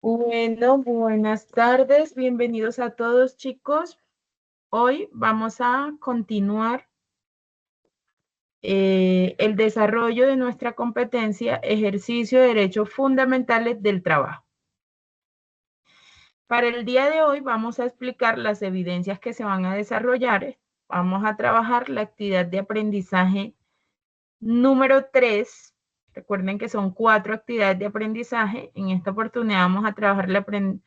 Bueno, buenas tardes, bienvenidos a todos, chicos. Hoy vamos a continuar el desarrollo de nuestra competencia, ejercicio de derechos fundamentales del trabajo. Para el día de hoy vamos a explicar las evidencias que se van a desarrollar. Vamos a trabajar la actividad de aprendizaje número 3. Recuerden que son 4 actividades de aprendizaje. En esta oportunidad vamos a trabajar la actividad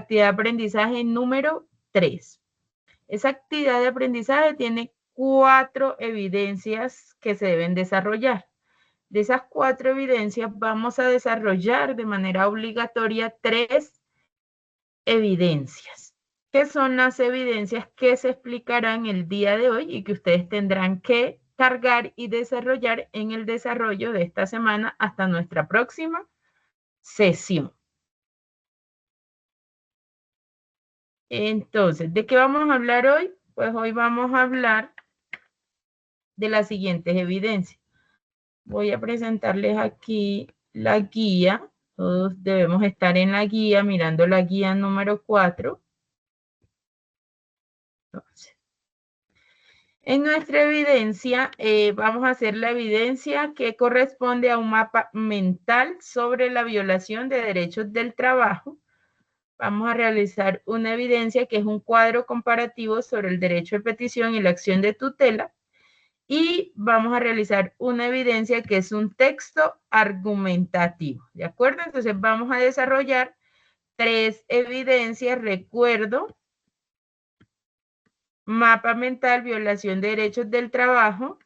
de aprendizaje número 3. Esa actividad de aprendizaje tiene 4 evidencias que se deben desarrollar. De esas 4 evidencias vamos a desarrollar de manera obligatoria 3 evidencias. ¿Qué son las evidencias que se explicarán el día de hoy y que ustedes tendrán que cargar y desarrollar en el desarrollo de esta semana hasta nuestra próxima sesión? Entonces, ¿de qué vamos a hablar hoy? Pues hoy vamos a hablar de las siguientes evidencias. Voy a presentarles aquí la guía. Todos debemos estar en la guía, mirando la guía número 4. Entonces, en nuestra evidencia, vamos a hacer la evidencia que corresponde a un mapa mental sobre la violación de derechos del trabajo. Vamos a realizar una evidencia que es un cuadro comparativo sobre el derecho de petición y la acción de tutela. Y vamos a realizar una evidencia que es un texto argumentativo, ¿de acuerdo? Entonces vamos a desarrollar 3 evidencias. Recuerdo, mapa mental, violación de derechos del trabajo.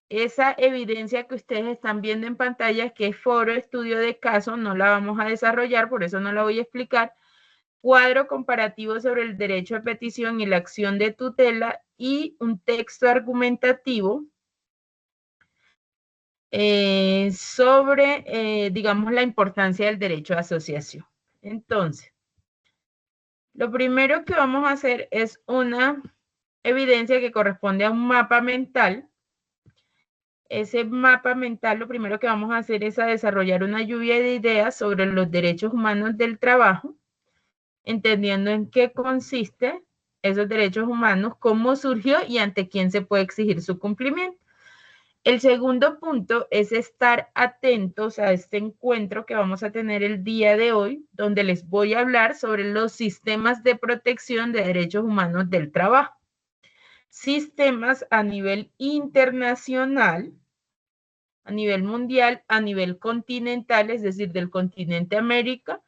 Esa evidencia que ustedes están viendo en pantalla, que es foro, estudio de caso, no la vamos a desarrollar, por eso no la voy a explicar. Cuadro comparativo sobre el derecho de petición y la acción de tutela y un texto argumentativo sobre, digamos, la importancia del derecho de asociación. Entonces, lo primero que vamos a hacer es una evidencia que corresponde a un mapa mental. Ese mapa mental, lo primero que vamos a hacer es a desarrollar una lluvia de ideas sobre los derechos humanos del trabajo, entendiendo en qué consiste esos derechos humanos, cómo surgió y ante quién se puede exigir su cumplimiento. El segundo punto es estar atentos a este encuentro que vamos a tener el día de hoy, donde les voy a hablar sobre los sistemas de protección de derechos humanos del trabajo. Sistemas a nivel internacional, a nivel mundial, a nivel continental, es decir, del continente América,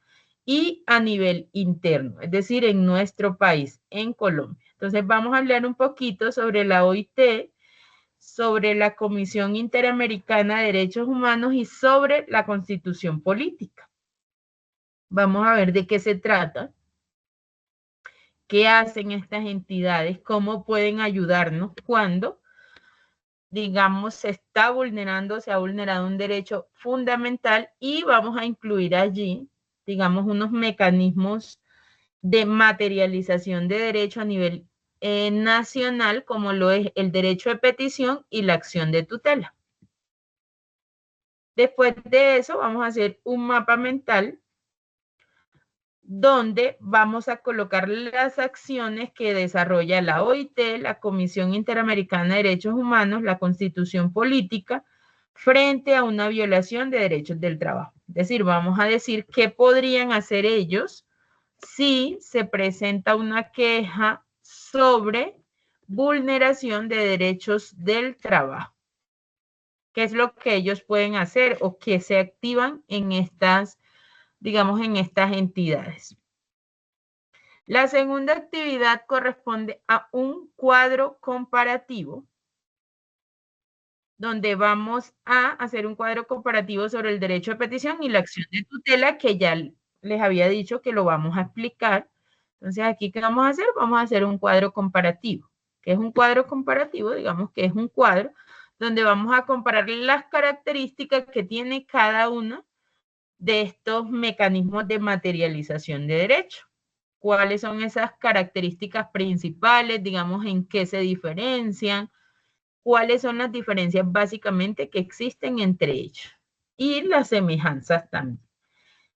y a nivel interno, es decir, en nuestro país, en Colombia. Entonces vamos a hablar un poquito sobre la OIT, sobre la Comisión Interamericana de Derechos Humanos y sobre la Constitución Política. Vamos a ver de qué se trata, qué hacen estas entidades, cómo pueden ayudarnos cuando, digamos, se ha vulnerado un derecho fundamental, y vamos a incluir allí, digamos, unos mecanismos de materialización de derecho a nivel nacional, como lo es el derecho de petición y la acción de tutela. Después de eso, vamos a hacer un mapa mental donde vamos a colocar las acciones que desarrolla la OIT, la Comisión Interamericana de Derechos Humanos, la Constitución Política, frente a una violación de derechos del trabajo. Es decir, vamos a decir qué podrían hacer ellos si se presenta una queja sobre vulneración de derechos del trabajo. ¿Qué es lo que ellos pueden hacer o que se activan en estas, digamos, en estas entidades? La segunda actividad corresponde a un cuadro comparativo, donde vamos a hacer un cuadro comparativo sobre el derecho de petición y la acción de tutela, que ya les había dicho que lo vamos a explicar. Entonces, aquí, ¿qué vamos a hacer? Vamos a hacer un cuadro comparativo. ¿Qué es un cuadro comparativo? Digamos que es un cuadro donde vamos a comparar las características que tiene cada uno de estos mecanismos de materialización de derecho. ¿Cuáles son esas características principales? Digamos, ¿en qué se diferencian? ¿Cuáles son las diferencias básicamente que existen entre ellos? y las semejanzas también.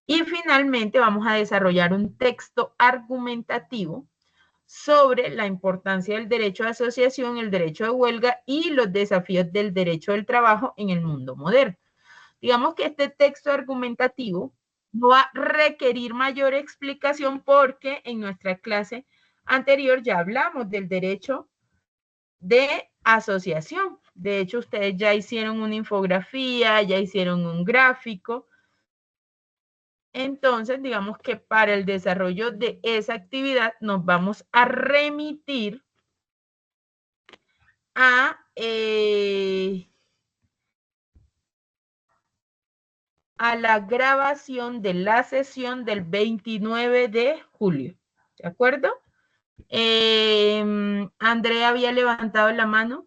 Y finalmente vamos a desarrollar un texto argumentativo sobre la importancia del derecho de asociación, el derecho de huelga y los desafíos del derecho del trabajo en el mundo moderno. Digamos que este texto argumentativo no va a requerir mayor explicación porque en nuestra clase anterior ya hablamos del derecho de asociación. De hecho, ustedes ya hicieron una infografía, ya hicieron un gráfico. Entonces, digamos que para el desarrollo de esa actividad nos vamos a remitir a la grabación de la sesión del 29 de julio. ¿De acuerdo? Andrea había levantado la mano.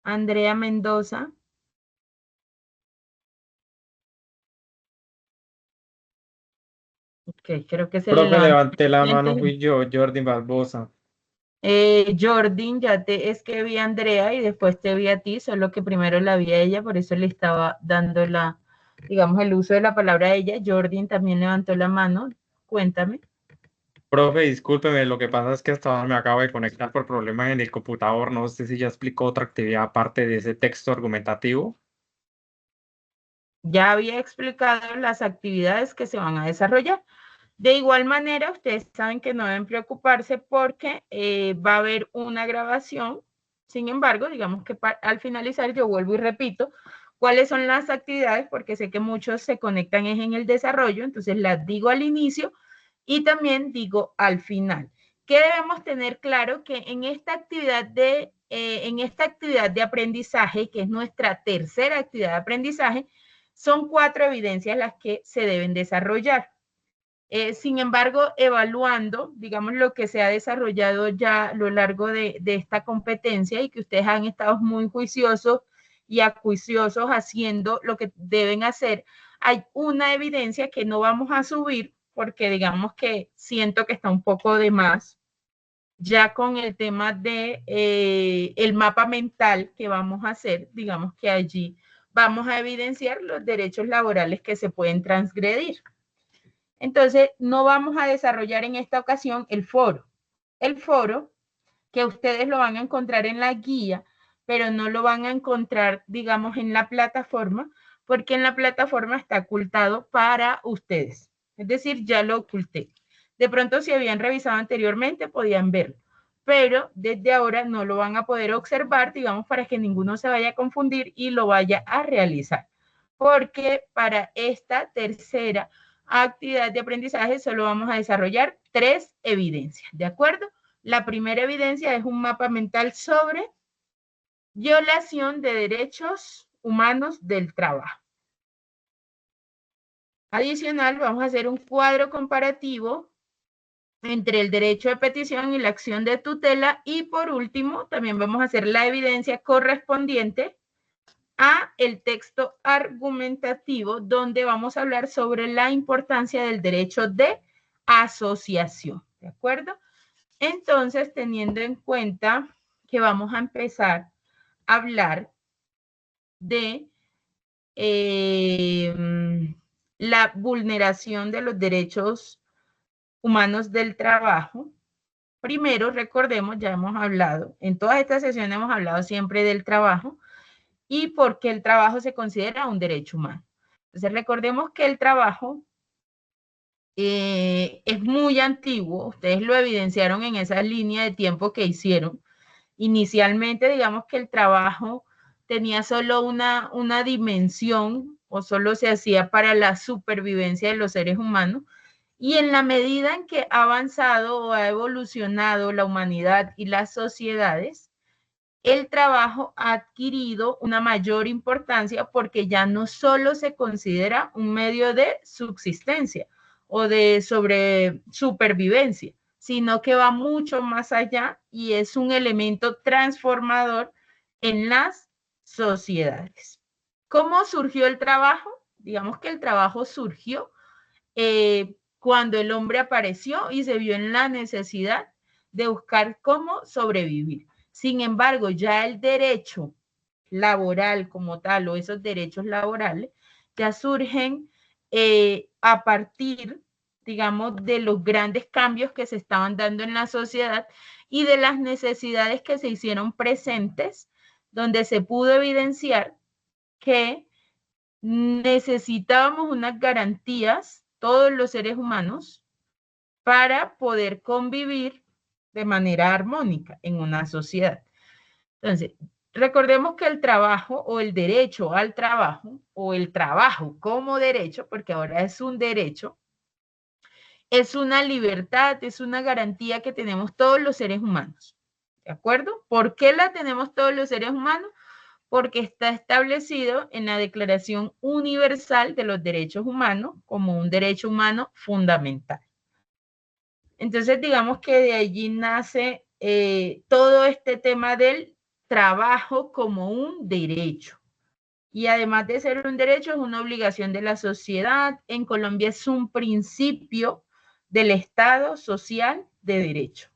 Andrea Mendoza. Ok, creo que se le Profe, levantó. levanté la mano, fui yo, Jordi Barbosa. Jordi, es que vi a Andrea y después te vi a ti, solo que primero la vi a ella, por eso le estaba dando digamos, el uso de la palabra a ella. Jordi también levantó la mano. Cuéntame. Profe, discúlpeme, lo que pasa es que hasta ahora me acabo de conectar por problemas en el computador. No sé si ya explicó otra actividad aparte de ese texto argumentativo. Ya había explicado las actividades que se van a desarrollar. De igual manera, ustedes saben que no deben preocuparse porque va a haber una grabación. Sin embargo, digamos que al finalizar yo vuelvo y repito cuáles son las actividades, porque sé que muchos se conectan en el desarrollo, entonces las digo al inicio y también digo al final. ¿Qué debemos tener claro? Que en esta actividad de aprendizaje, que es nuestra tercera actividad de aprendizaje, son 4 evidencias las que se deben desarrollar. Sin embargo, evaluando, digamos, lo que se ha desarrollado ya a lo largo de esta competencia y que ustedes han estado muy juiciosos y acuiciosos haciendo lo que deben hacer, hay una evidencia que no vamos a subir porque digamos que siento que está un poco de más, ya con el tema de el mapa mental que vamos a hacer, digamos que allí vamos a evidenciar los derechos laborales que se pueden transgredir. Entonces, no vamos a desarrollar en esta ocasión el foro. El foro, que ustedes lo van a encontrar en la guía, pero no lo van a encontrar, digamos, en la plataforma, porque en la plataforma está ocultado para ustedes. Es decir, ya lo oculté. De pronto, si habían revisado anteriormente, podían verlo, pero desde ahora no lo van a poder observar, digamos, para que ninguno se vaya a confundir y lo vaya a realizar. Porque para esta tercera actividad de aprendizaje solo vamos a desarrollar 3 evidencias, ¿de acuerdo? La primera evidencia es un mapa mental sobre violación de derechos humanos del trabajo. Adicional, vamos a hacer un cuadro comparativo entre el derecho de petición y la acción de tutela. Y por último, también vamos a hacer la evidencia correspondiente a el texto argumentativo, donde vamos a hablar sobre la importancia del derecho de asociación, ¿de acuerdo? Entonces, teniendo en cuenta que vamos a empezar a hablar de la vulneración de los derechos humanos del trabajo, primero recordemos, ya hemos hablado, en todas estas sesiones hemos hablado siempre del trabajo y por qué el trabajo se considera un derecho humano. Entonces, recordemos que el trabajo es muy antiguo, ustedes lo evidenciaron en esa línea de tiempo que hicieron. Inicialmente, digamos que el trabajo tenía solo una dimensión o solo se hacía para la supervivencia de los seres humanos. Y en la medida en que ha avanzado o ha evolucionado la humanidad y las sociedades, el trabajo ha adquirido una mayor importancia porque ya no solo se considera un medio de subsistencia o de supervivencia, sino que va mucho más allá y es un elemento transformador en las sociedades. ¿Cómo surgió el trabajo? Digamos que el trabajo surgió cuando el hombre apareció y se vio en la necesidad de buscar cómo sobrevivir. Sin embargo, ya el derecho laboral como tal o esos derechos laborales ya surgen a partir, digamos, de los grandes cambios que se estaban dando en la sociedad y de las necesidades que se hicieron presentes, donde se pudo evidenciar que necesitábamos unas garantías, todos los seres humanos, para poder convivir de manera armónica en una sociedad. Entonces, recordemos que el trabajo o el derecho al trabajo o el trabajo como derecho, porque ahora es un derecho, es una libertad, es una garantía que tenemos todos los seres humanos. ¿De acuerdo? ¿Por qué la tenemos todos los seres humanos? Porque está establecido en la Declaración Universal de los Derechos Humanos como un derecho humano fundamental. Entonces, digamos que de allí nace todo este tema del trabajo como un derecho. Y además de ser un derecho, es una obligación de la sociedad. En Colombia es un principio del Estado social de derecho.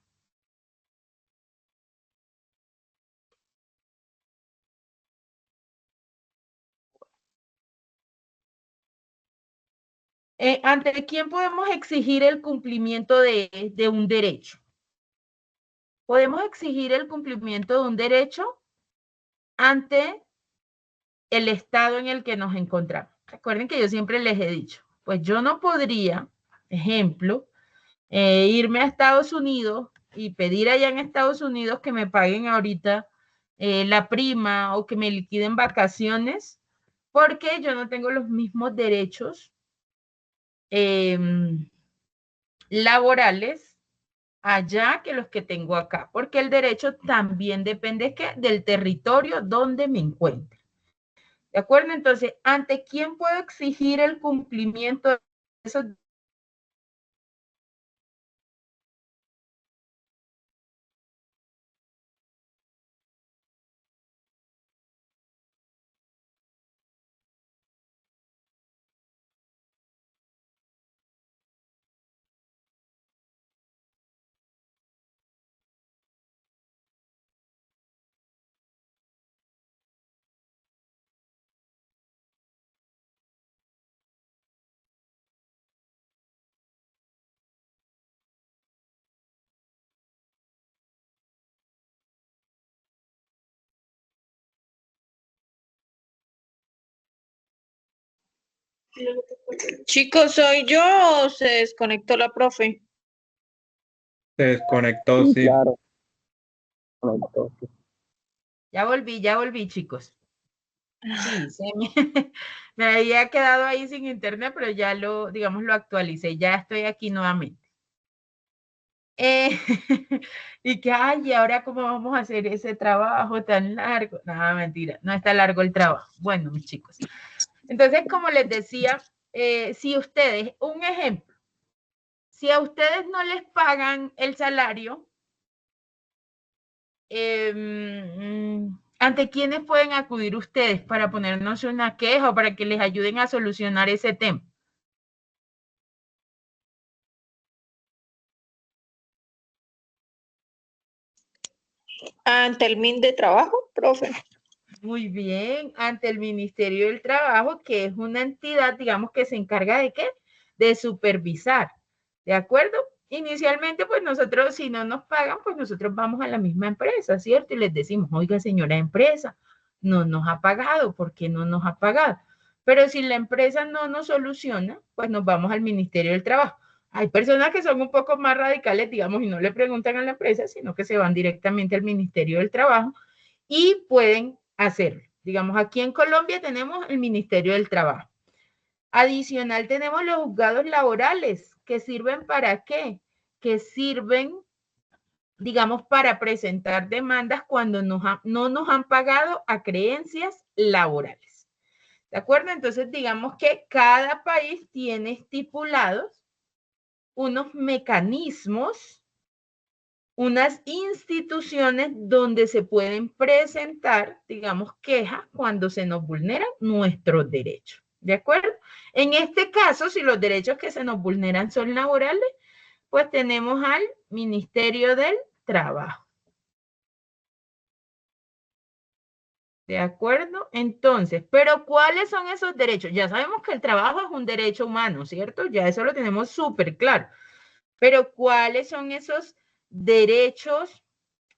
¿Ante quién podemos exigir el cumplimiento de un derecho? Podemos exigir el cumplimiento de un derecho ante el estado en el que nos encontramos. Recuerden que yo siempre les he dicho, pues yo no podría, ejemplo, irme a Estados Unidos y pedir allá en Estados Unidos que me paguen ahorita la prima o que me liquiden vacaciones, porque yo no tengo los mismos derechos laborales allá que los que tengo acá, porque el derecho también depende del territorio donde me encuentre. ¿De acuerdo? Entonces, ¿ante quién puedo exigir el cumplimiento de esos derechos? Chicos, ¿soy yo o se desconectó la profe? Se desconectó, Sí, sí. claro. Ya volví, chicos. Sí, me había quedado ahí sin internet, pero ya digamos, lo actualicé. Ya estoy aquí nuevamente. Y que, ay, ¿y ahora cómo vamos a hacer ese trabajo tan largo? Nada, mentira, no está largo el trabajo. Bueno, mis chicos. Entonces, como les decía, si ustedes, un ejemplo, si a ustedes no les pagan el salario, ¿ante quiénes pueden acudir ustedes para ponernos una queja o para que les ayuden a solucionar ese tema? Ante el MIN de trabajo, profe. Muy bien, ante el Ministerio del Trabajo, que es una entidad, digamos, que se encarga de ¿qué? De supervisar, ¿de acuerdo? Inicialmente, pues nosotros, si no nos pagan, pues nosotros vamos a la misma empresa, ¿cierto? Y les decimos, oiga, señora empresa, no nos ha pagado, ¿por qué no nos ha pagado? Pero si la empresa no nos soluciona, pues nos vamos al Ministerio del Trabajo. Hay personas que son un poco más radicales, digamos, y no le preguntan a la empresa, sino que se van directamente al Ministerio del Trabajo y pueden hacerlo. Digamos, aquí en Colombia tenemos el Ministerio del Trabajo. Adicional tenemos los juzgados laborales, que sirven ¿para qué? Que sirven, digamos, para presentar demandas cuando no nos han pagado a creencias laborales. ¿De acuerdo? Entonces, digamos que cada país tiene estipulados unos mecanismos, unas instituciones donde se pueden presentar, digamos, quejas cuando se nos vulneran nuestros derechos. ¿De acuerdo? En este caso, si los derechos que se nos vulneran son laborales, pues tenemos al Ministerio del Trabajo. ¿De acuerdo? Entonces, ¿pero cuáles son esos derechos? Ya sabemos que el trabajo es un derecho humano, ¿cierto? Ya eso lo tenemos súper claro. Pero ¿cuáles son esos derechos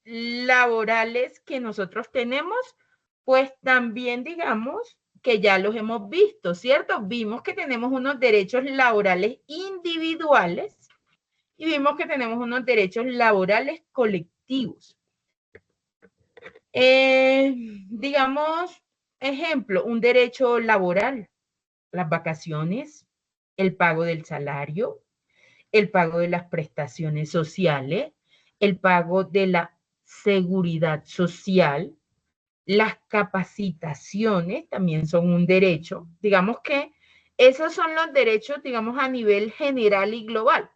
laborales que nosotros tenemos? Pues también digamos que ya los hemos visto, ¿cierto? Vimos que tenemos unos derechos laborales individuales y vimos que tenemos unos derechos laborales colectivos. Digamos, ejemplo, un derecho laboral, las vacaciones, el pago del salario, el pago de las prestaciones sociales, el pago de la seguridad social, las capacitaciones también son un derecho. Digamos que esos son los derechos, digamos, a nivel general y global.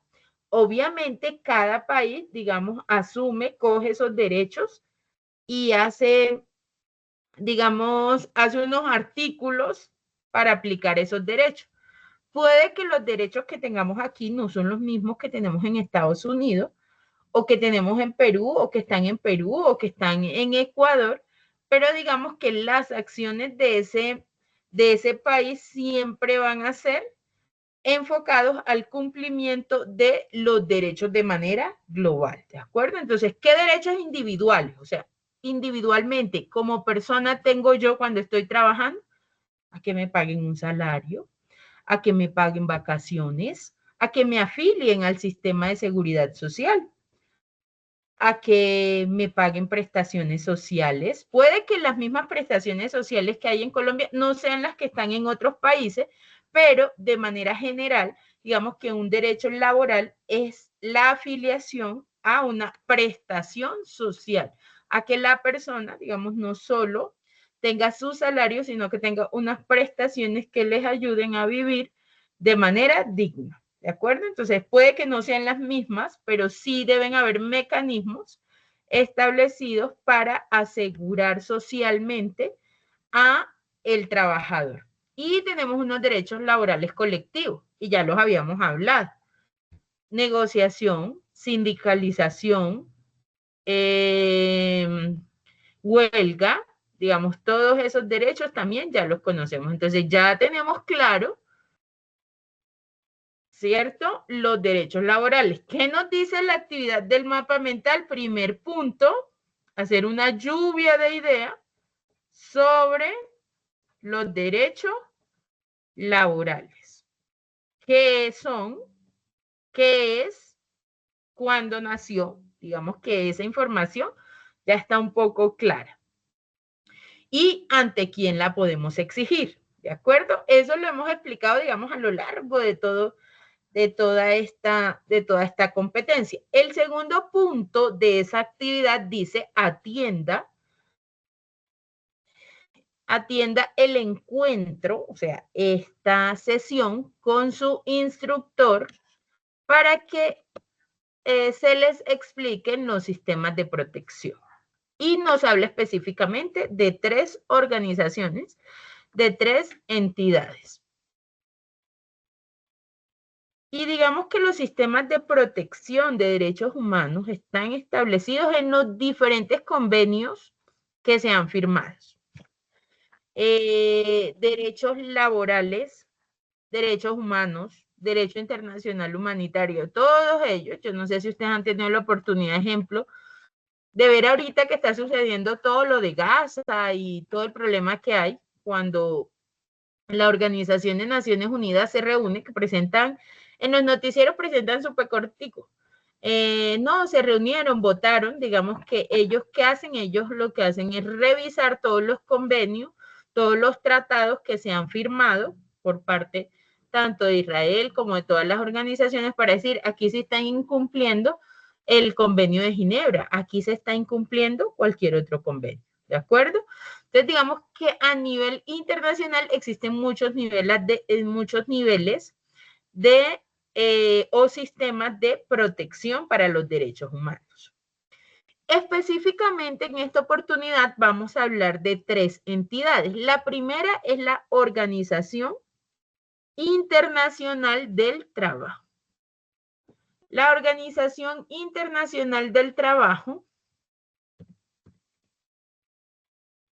Obviamente, cada país, digamos, asume, coge esos derechos y hace, digamos, hace unos artículos para aplicar esos derechos. Puede que los derechos que tengamos aquí no son los mismos que tenemos en Estados Unidos, o que tenemos en Perú, o que están en Perú, o que están en Ecuador, pero digamos que las acciones de ese país siempre van a ser enfocados al cumplimiento de los derechos de manera global, ¿de acuerdo? Entonces, ¿qué derechos individuales? O sea, individualmente, como persona tengo yo cuando estoy trabajando, a que me paguen un salario, a que me paguen vacaciones, a que me afilien al sistema de seguridad social, a que me paguen prestaciones sociales. Puede que las mismas prestaciones sociales que hay en Colombia no sean las que están en otros países, pero de manera general, digamos que un derecho laboral es la afiliación a una prestación social, a que la persona, digamos, no solo tenga su salario, sino que tenga unas prestaciones que les ayuden a vivir de manera digna. ¿De acuerdo? Entonces, puede que no sean las mismas, pero sí deben haber mecanismos establecidos para asegurar socialmente a el trabajador. Y tenemos unos derechos laborales colectivos, y ya los habíamos hablado. Negociación, sindicalización, huelga, digamos, todos esos derechos también ya los conocemos. Entonces, ya tenemos claro, ¿cierto? Los derechos laborales. ¿Qué nos dice la actividad del mapa mental? Primer punto, hacer una lluvia de ideas sobre los derechos laborales. ¿Qué son? ¿Qué es? ¿Cuándo nació? Digamos que esa información ya está un poco clara. ¿Y ante quién la podemos exigir? ¿De acuerdo? Eso lo hemos explicado, digamos, a lo largo de toda esta competencia. El segundo punto de esa actividad dice atienda el encuentro, o sea, esta sesión con su instructor para que se les expliquen los sistemas de protección. Y nos habla específicamente de 3 organizaciones, de 3 entidades. Y digamos que los sistemas de protección de derechos humanos están establecidos en los diferentes convenios que se han firmado. Derechos laborales, derechos humanos, derecho internacional humanitario, todos ellos. Yo no sé si ustedes han tenido la oportunidad, ejemplo, de ver ahorita que está sucediendo todo lo de Gaza y todo el problema que hay cuando la Organización de Naciones Unidas se reúne, que presentan, en los noticieros presentan súper cortico. No, se reunieron, votaron, digamos que ellos, ¿qué hacen? Ellos lo que hacen es revisar todos los convenios, todos los tratados que se han firmado por parte tanto de Israel como de todas las organizaciones para decir, aquí se están incumpliendo el convenio de Ginebra, aquí se está incumpliendo cualquier otro convenio, ¿de acuerdo? Entonces, digamos que a nivel internacional existen muchos niveles o sistemas de protección para los derechos humanos. Específicamente en esta oportunidad vamos a hablar de 3 entidades. La primera es la Organización Internacional del Trabajo. La Organización Internacional del Trabajo,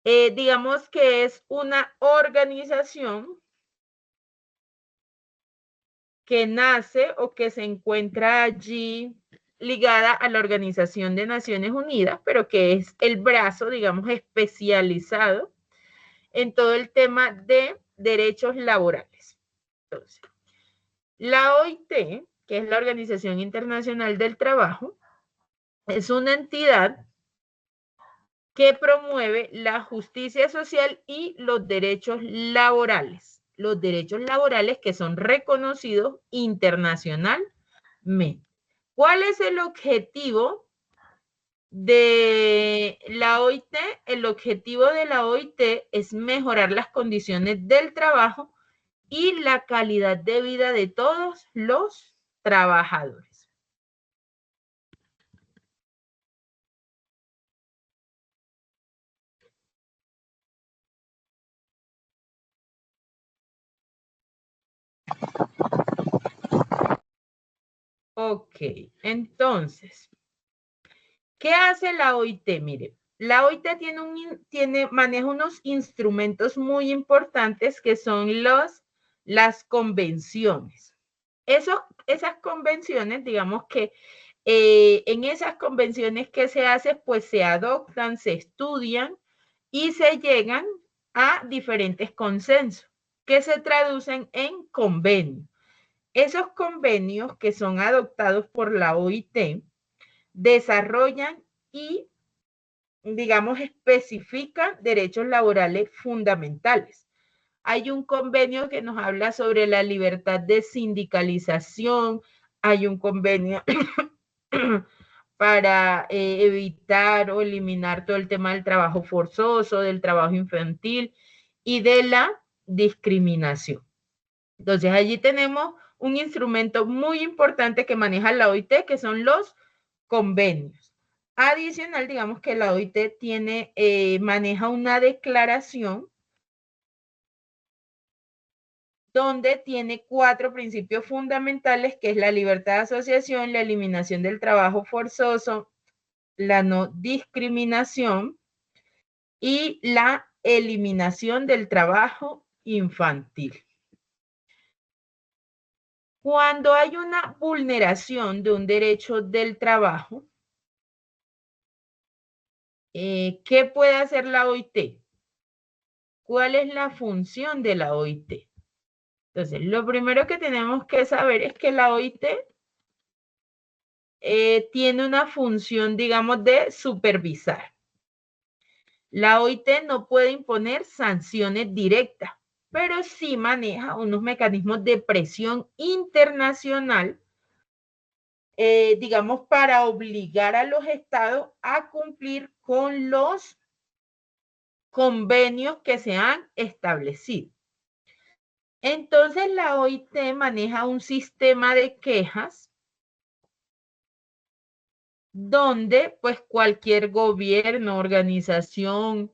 digamos que es una organización que nace o que se encuentra allí ligada a la Organización de Naciones Unidas, pero que es el brazo, digamos, especializado en todo el tema de derechos laborales. Entonces, la OIT, que es la Organización Internacional del Trabajo, es una entidad que promueve la justicia social y los derechos laborales. Los derechos laborales que son reconocidos internacionalmente. ¿Cuál es el objetivo de la OIT? El objetivo de la OIT es mejorar las condiciones del trabajo y la calidad de vida de todos los trabajadores. Ok, entonces, ¿qué hace la OIT? Mire, la OIT maneja unos instrumentos muy importantes que son las convenciones. Esas convenciones, digamos que en esas convenciones que se hacen, pues se adoptan, se estudian y se llegan a diferentes consensos que se traducen en convenios. Esos convenios que son adoptados por la OIT desarrollan y, digamos, especifican derechos laborales fundamentales. Hay un convenio que nos habla sobre la libertad de sindicalización, hay un convenio para evitar o eliminar todo el tema del trabajo forzoso, del trabajo infantil y de la discriminación. Entonces, allí tenemos un instrumento muy importante que maneja la OIT, que son los convenios. Adicional, digamos que la OIT maneja una declaración donde tiene 4 principios fundamentales, que es la libertad de asociación, la eliminación del trabajo forzoso, la no discriminación y la eliminación del trabajo infantil. Cuando hay una vulneración de un derecho del trabajo, ¿qué puede hacer la OIT? ¿Cuál es la función de la OIT? Entonces, lo primero que tenemos que saber es que la OIT tiene una función, digamos, de supervisar. La OIT no puede imponer sanciones directas, pero sí maneja unos mecanismos de presión internacional, digamos, para obligar a los estados a cumplir con los convenios que se han establecido. Entonces, la OIT maneja un sistema de quejas donde, pues, cualquier gobierno, organización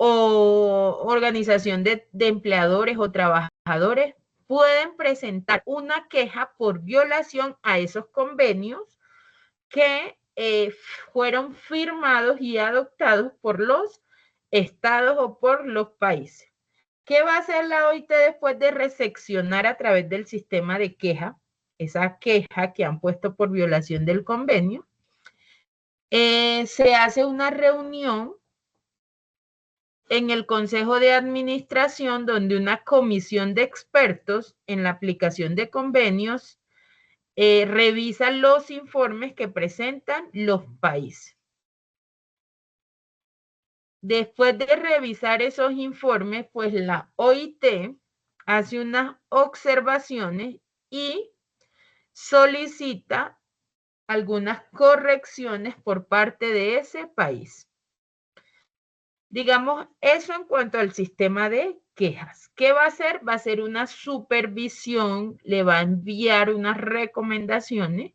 o organización de empleadores o trabajadores pueden presentar una queja por violación a esos convenios que fueron firmados y adoptados por los estados o por los países. ¿Qué va a hacer la OIT después de recepcionar a través del sistema de queja esa queja que han puesto por violación del convenio? Se hace una reunión en el Consejo de Administración donde una comisión de expertos en la aplicación de convenios revisa los informes que presentan los países. Después de revisar esos informes, pues la OIT hace unas observaciones y solicita algunas correcciones por parte de ese país. Digamos, eso en cuanto al sistema de quejas. ¿Qué va a hacer? Va a hacer una supervisión, le va a enviar unas recomendaciones,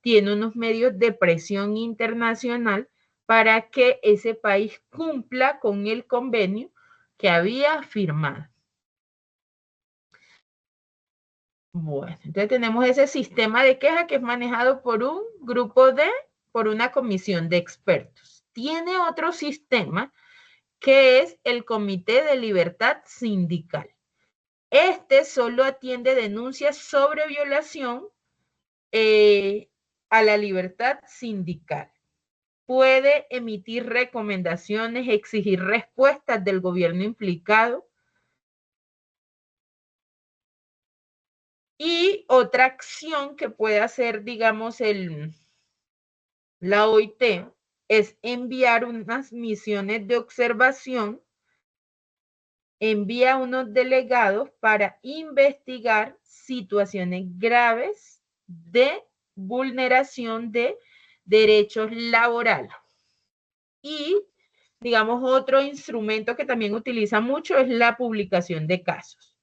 tiene unos medios de presión internacional para que ese país cumpla con el convenio que había firmado. Bueno, entonces tenemos ese sistema de queja que es manejado por un por una comisión de expertos. Tiene otro sistema que es el Comité de Libertad Sindical. Este solo atiende denuncias sobre violación a la libertad sindical. Puede emitir recomendaciones, exigir respuestas del gobierno implicado. Y otra acción que puede hacer, digamos, la OIT es enviar unas misiones de observación, envía unos delegados para investigar situaciones graves de vulneración de derechos laborales. Y, digamos, otro instrumento que también utiliza mucho es la publicación de casos.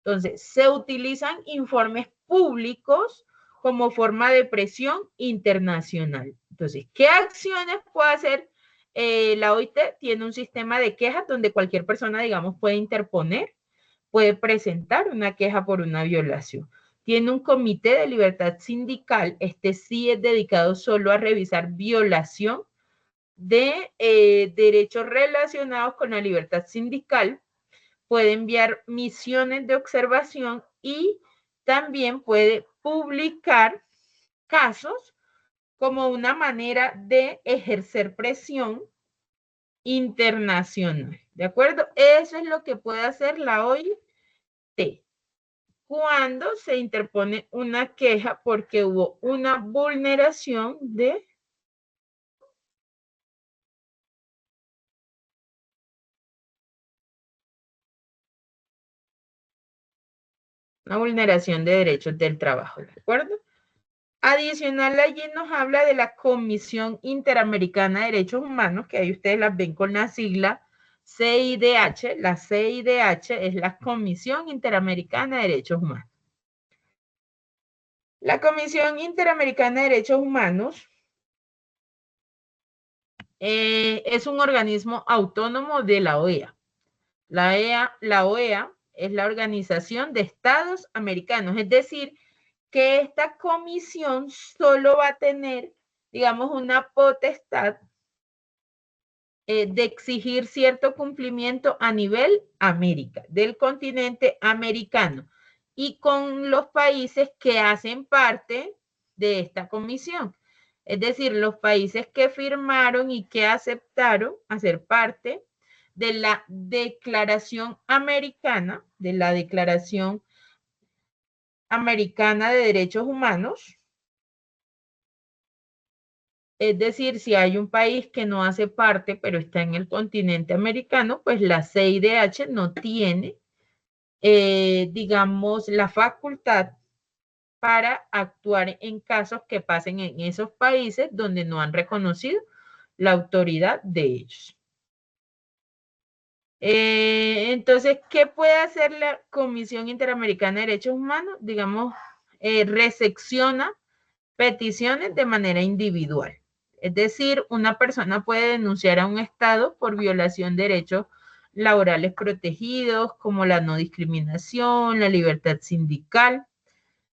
Entonces, se utilizan informes públicos como forma de presión internacional. Entonces, ¿qué acciones puede hacer la OIT? Tiene un sistema de quejas donde cualquier persona, digamos, puede interponer, puede presentar una queja por una violación. Tiene un comité de libertad sindical, este sí es dedicado solo a revisar violación de derechos relacionados con la libertad sindical. Puede enviar misiones de observación y también puede publicar casos como una manera de ejercer presión internacional. ¿De acuerdo? Eso es lo que puede hacer la OIT cuando se interpone una queja porque hubo una vulneración de derechos del trabajo, ¿de acuerdo? Adicional, allí nos habla de la Comisión Interamericana de Derechos Humanos, que ahí ustedes las ven con la sigla CIDH. La CIDH es la Comisión Interamericana de Derechos Humanos. La Comisión Interamericana de Derechos Humanos es un organismo autónomo de la OEA. La OEA es la Organización de Estados Americanos, es decir, que esta comisión solo va a tener, digamos, una potestad de exigir cierto cumplimiento a nivel América, del continente americano, y con los países que hacen parte de esta comisión. Es decir, los países que firmaron y que aceptaron hacer parte de la Declaración Americana, de la Declaración Americana de Derechos Humanos. Es decir, si hay un país que no hace parte, pero está en el continente americano, pues la CIDH no tiene, digamos, la facultad para actuar en casos que pasen en esos países donde no han reconocido la autoridad de ellos. Entonces, ¿qué puede hacer la Comisión Interamericana de Derechos Humanos? Digamos, recepciona peticiones de manera individual. Es decir, una persona puede denunciar a un Estado por violación de derechos laborales protegidos, como la no discriminación, la libertad sindical,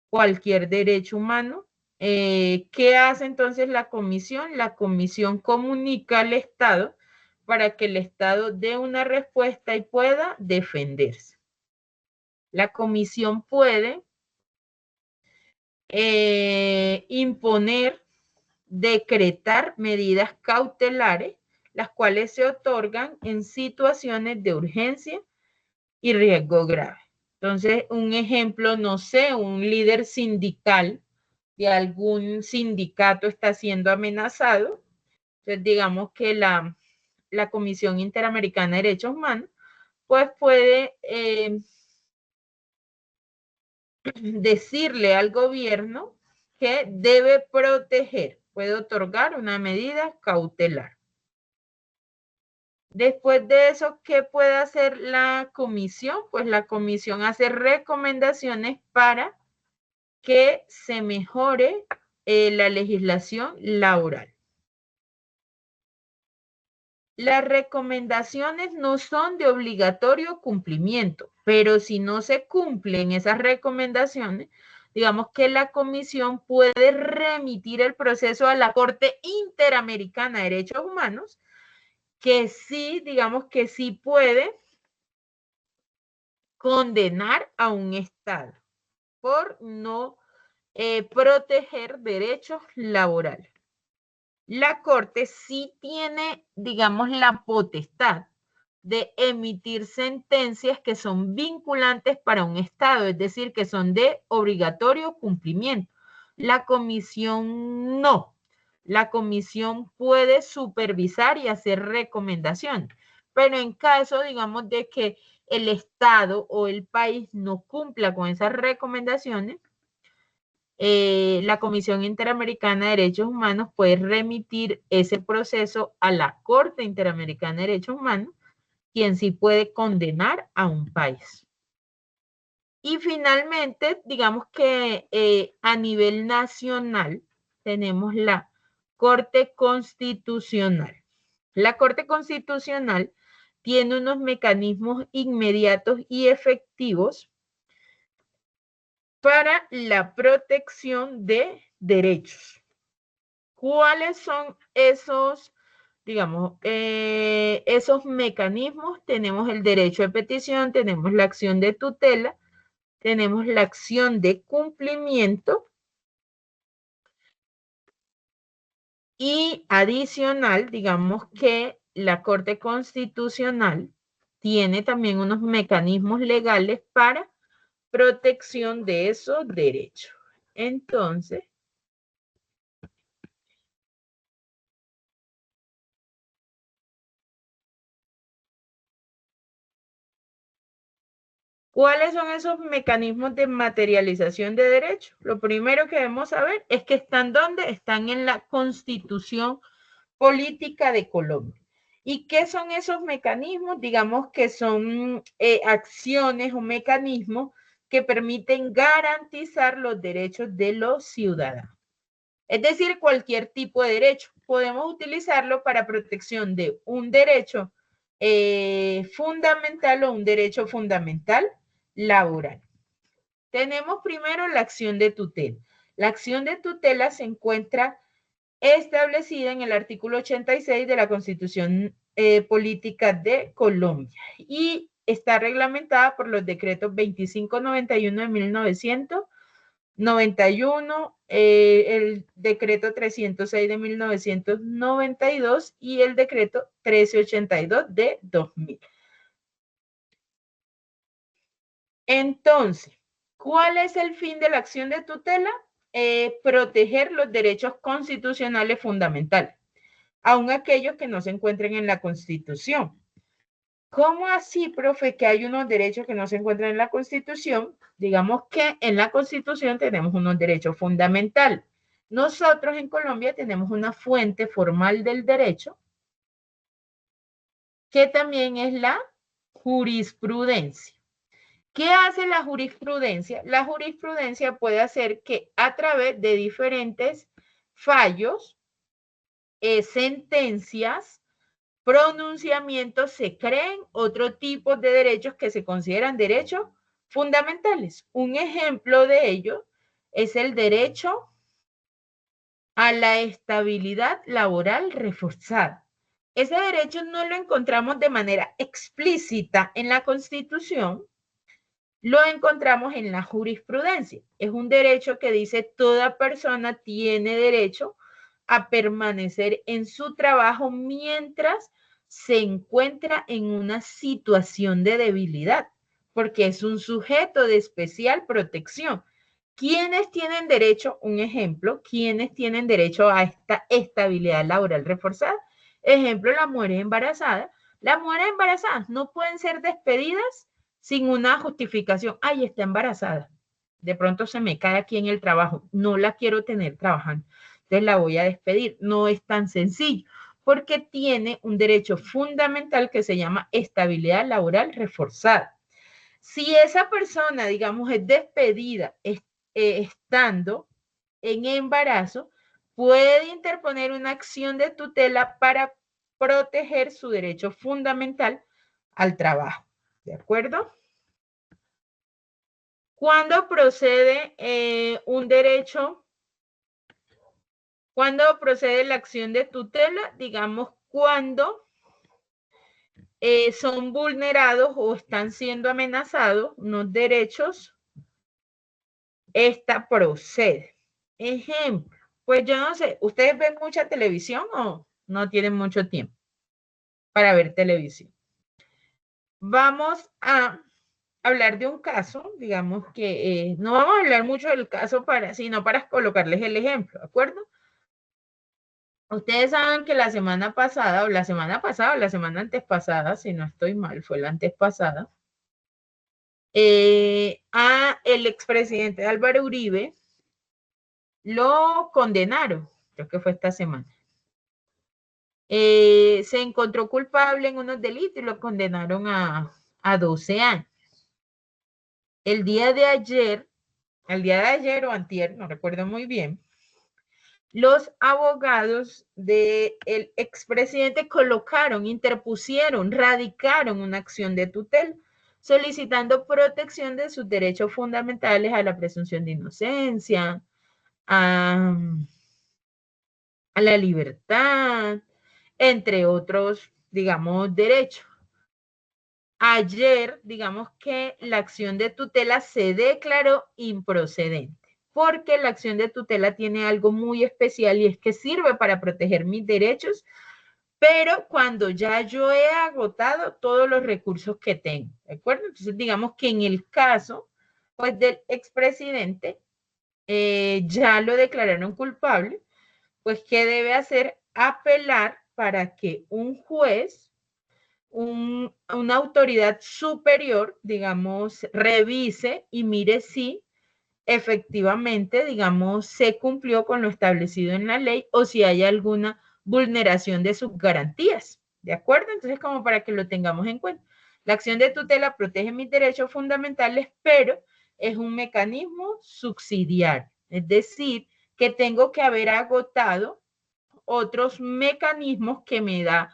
cualquier derecho humano. ¿Qué hace entonces la comisión? La comisión comunica al Estado para que el Estado dé una respuesta y pueda defenderse. La comisión puede imponer, decretar medidas cautelares, las cuales se otorgan en situaciones de urgencia y riesgo grave. Entonces, un ejemplo, no sé, un líder sindical de algún sindicato está siendo amenazado. Entonces, digamos que la Comisión Interamericana de Derechos Humanos, pues puede decirle al gobierno que debe proteger, puede otorgar una medida cautelar. Después de eso, ¿qué puede hacer la comisión? Pues la comisión hace recomendaciones para que se mejore la legislación laboral. las recomendaciones no son de obligatorio cumplimiento, pero si no se cumplen esas recomendaciones, digamos que la comisión puede remitir el proceso a la Corte Interamericana de Derechos Humanos, que sí, digamos que sí puede condenar a un Estado por no proteger derechos laborales. La Corte sí tiene, digamos, la potestad de emitir sentencias que son vinculantes para un Estado, es decir, que son de obligatorio cumplimiento. La comisión no. La comisión puede supervisar y hacer recomendaciones, pero en caso, digamos, de que el Estado o el país no cumpla con esas recomendaciones, la Comisión Interamericana de Derechos Humanos puede remitir ese proceso a la Corte Interamericana de Derechos Humanos, quien sí puede condenar a un país. Y finalmente, digamos que a nivel nacional tenemos la Corte Constitucional. La Corte Constitucional tiene unos mecanismos inmediatos y efectivos para la protección de derechos. ¿Cuáles son esos, digamos, esos mecanismos? Tenemos el derecho de petición, tenemos la acción de tutela, tenemos la acción de cumplimiento y adicional, digamos que la Corte Constitucional tiene también unos mecanismos legales para protección de esos derechos. Entonces, ¿cuáles son esos mecanismos de materialización de derechos? Lo primero que debemos saber es que están ¿dónde? Están en la Constitución Política de Colombia. ¿Y qué son esos mecanismos? Digamos que son acciones o mecanismos que permiten garantizar los derechos de los ciudadanos. Es decir, cualquier tipo de derecho. Podemos utilizarlo para protección de un derecho fundamental o un derecho fundamental laboral. Tenemos primero la acción de tutela. La acción de tutela se encuentra establecida en el artículo 86 de la Constitución Política de Colombia y está reglamentada por los decretos 2591 de 1991, el decreto 306 de 1992 y el decreto 1382 de 2000. Entonces, ¿cuál es el fin de la acción de tutela? Proteger los derechos constitucionales fundamentales, aun aquellos que no se encuentren en la Constitución. ¿Cómo así, profe, que hay unos derechos que no se encuentran en la Constitución? Digamos que en la Constitución tenemos unos derechos fundamentales. Nosotros en Colombia tenemos una fuente formal del derecho que también es la jurisprudencia. ¿Qué hace la jurisprudencia? La jurisprudencia puede hacer que a través de diferentes fallos, sentencias, pronunciamientos, se creen otro tipo de derechos que se consideran derechos fundamentales. Un ejemplo de ello es el derecho a la estabilidad laboral reforzada. Ese derecho no lo encontramos de manera explícita en la Constitución, lo encontramos en la jurisprudencia. Es un derecho que dice toda persona tiene derecho a permanecer en su trabajo mientras se encuentra en una situación de debilidad, porque es un sujeto de especial protección. ¿Quiénes tienen derecho? Un ejemplo, ¿quiénes tienen derecho a esta estabilidad laboral reforzada? Ejemplo, las mujeres embarazadas. Las mujeres embarazadas no pueden ser despedidas sin una justificación. Ay, está embarazada. De pronto se me cae aquí en el trabajo. No la quiero tener trabajando. Entonces la voy a despedir. No es tan sencillo porque tiene un derecho fundamental que se llama estabilidad laboral reforzada. Si esa persona, digamos, es despedida estando en embarazo, puede interponer una acción de tutela para proteger su derecho fundamental al trabajo. ¿De acuerdo? ¿Cuándo procede un derecho? ¿Cuándo procede la acción de tutela? Digamos, cuando son vulnerados o están siendo amenazados unos derechos, esta procede. Ejemplo, pues yo no sé, ¿ustedes ven mucha televisión o no tienen mucho tiempo para ver televisión? Vamos a hablar de un caso, digamos que no vamos a hablar mucho del caso sino para colocarles el ejemplo, ¿de acuerdo? Ustedes saben que la semana pasada, o la semana antes pasada, si no estoy mal, fue la antes pasada, a el expresidente Álvaro Uribe lo condenaron, creo que fue esta semana. Se encontró culpable en unos delitos y lo condenaron a 12 años. El día de ayer o antier, no recuerdo muy bien, los abogados del expresidente interpusieron, radicaron una acción de tutela solicitando protección de sus derechos fundamentales a la presunción de inocencia, a la libertad, entre otros, digamos, derechos. Ayer, digamos que la acción de tutela se declaró improcedente, porque la acción de tutela tiene algo muy especial y es que sirve para proteger mis derechos, pero cuando ya yo he agotado todos los recursos que tengo, ¿de acuerdo? Entonces, digamos que en el caso, pues, del expresidente, ya lo declararon culpable, pues, ¿qué debe hacer? Apelar para que un juez, una autoridad superior, digamos, revise y mire si efectivamente, digamos, se cumplió con lo establecido en la ley o si hay alguna vulneración de sus garantías. ¿De acuerdo? Entonces, como para que lo tengamos en cuenta. La acción de tutela protege mis derechos fundamentales, pero es un mecanismo subsidiario. Es decir, que tengo que haber agotado otros mecanismos que me da,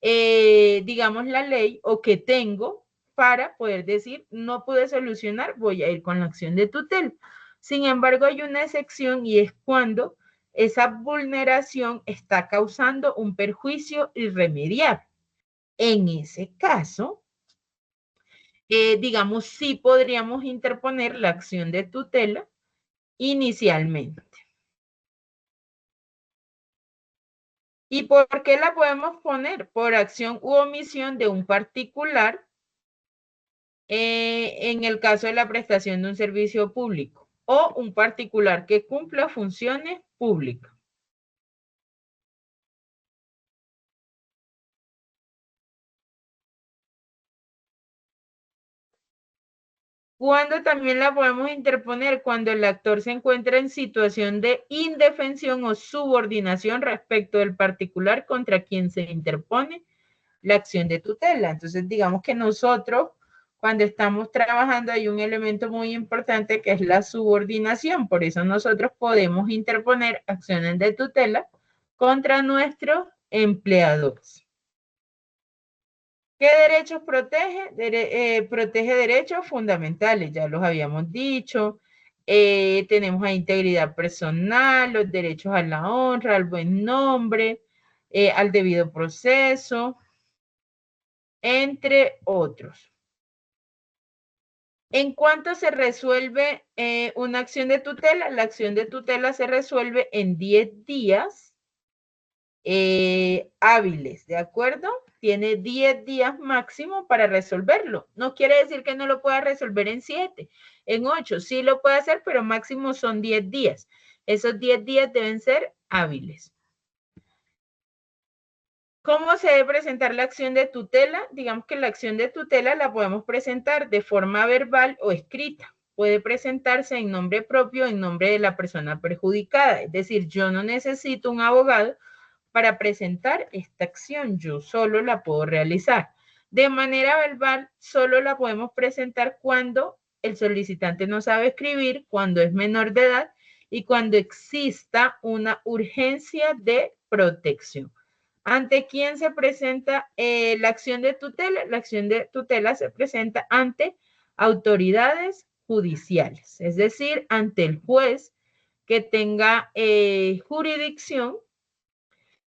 digamos, la ley o que tengo para poder decir, no pude solucionar, voy a ir con la acción de tutela. Sin embargo, hay una excepción y es cuando esa vulneración está causando un perjuicio irremediable. En ese caso, digamos, sí podríamos interponer la acción de tutela inicialmente. ¿Y por qué la podemos poner? Por acción u omisión de un particular en el caso de la prestación de un servicio público o un particular que cumpla funciones públicas. ¿Cuándo también la podemos interponer? Cuando el actor se encuentra en situación de indefensión o subordinación respecto del particular contra quien se interpone la acción de tutela. Entonces, digamos que nosotros, cuando estamos trabajando, hay un elemento muy importante que es la subordinación. Por eso nosotros podemos interponer acciones de tutela contra nuestros empleadores. ¿Qué derechos protege? Protege derechos fundamentales, ya los habíamos dicho. Tenemos a integridad personal, los derechos a la honra, al buen nombre, al debido proceso, entre otros. ¿En cuánto se resuelve una acción de tutela? La acción de tutela se resuelve en 10 días hábiles, ¿de acuerdo? Tiene 10 días máximo para resolverlo. No quiere decir que no lo pueda resolver en 7, en 8. Sí lo puede hacer, pero máximo son 10 días. Esos 10 días deben ser hábiles. ¿Cómo se debe presentar la acción de tutela? Digamos que la acción de tutela la podemos presentar de forma verbal o escrita. Puede presentarse en nombre propio o en nombre de la persona perjudicada. Es decir, yo no necesito un abogado para presentar esta acción. Yo solo la puedo realizar. De manera verbal, solo la podemos presentar cuando el solicitante no sabe escribir, cuando es menor de edad y cuando exista una urgencia de protección. ¿Ante quién se presenta la acción de tutela? La acción de tutela se presenta ante autoridades judiciales, es decir, ante el juez que tenga jurisdicción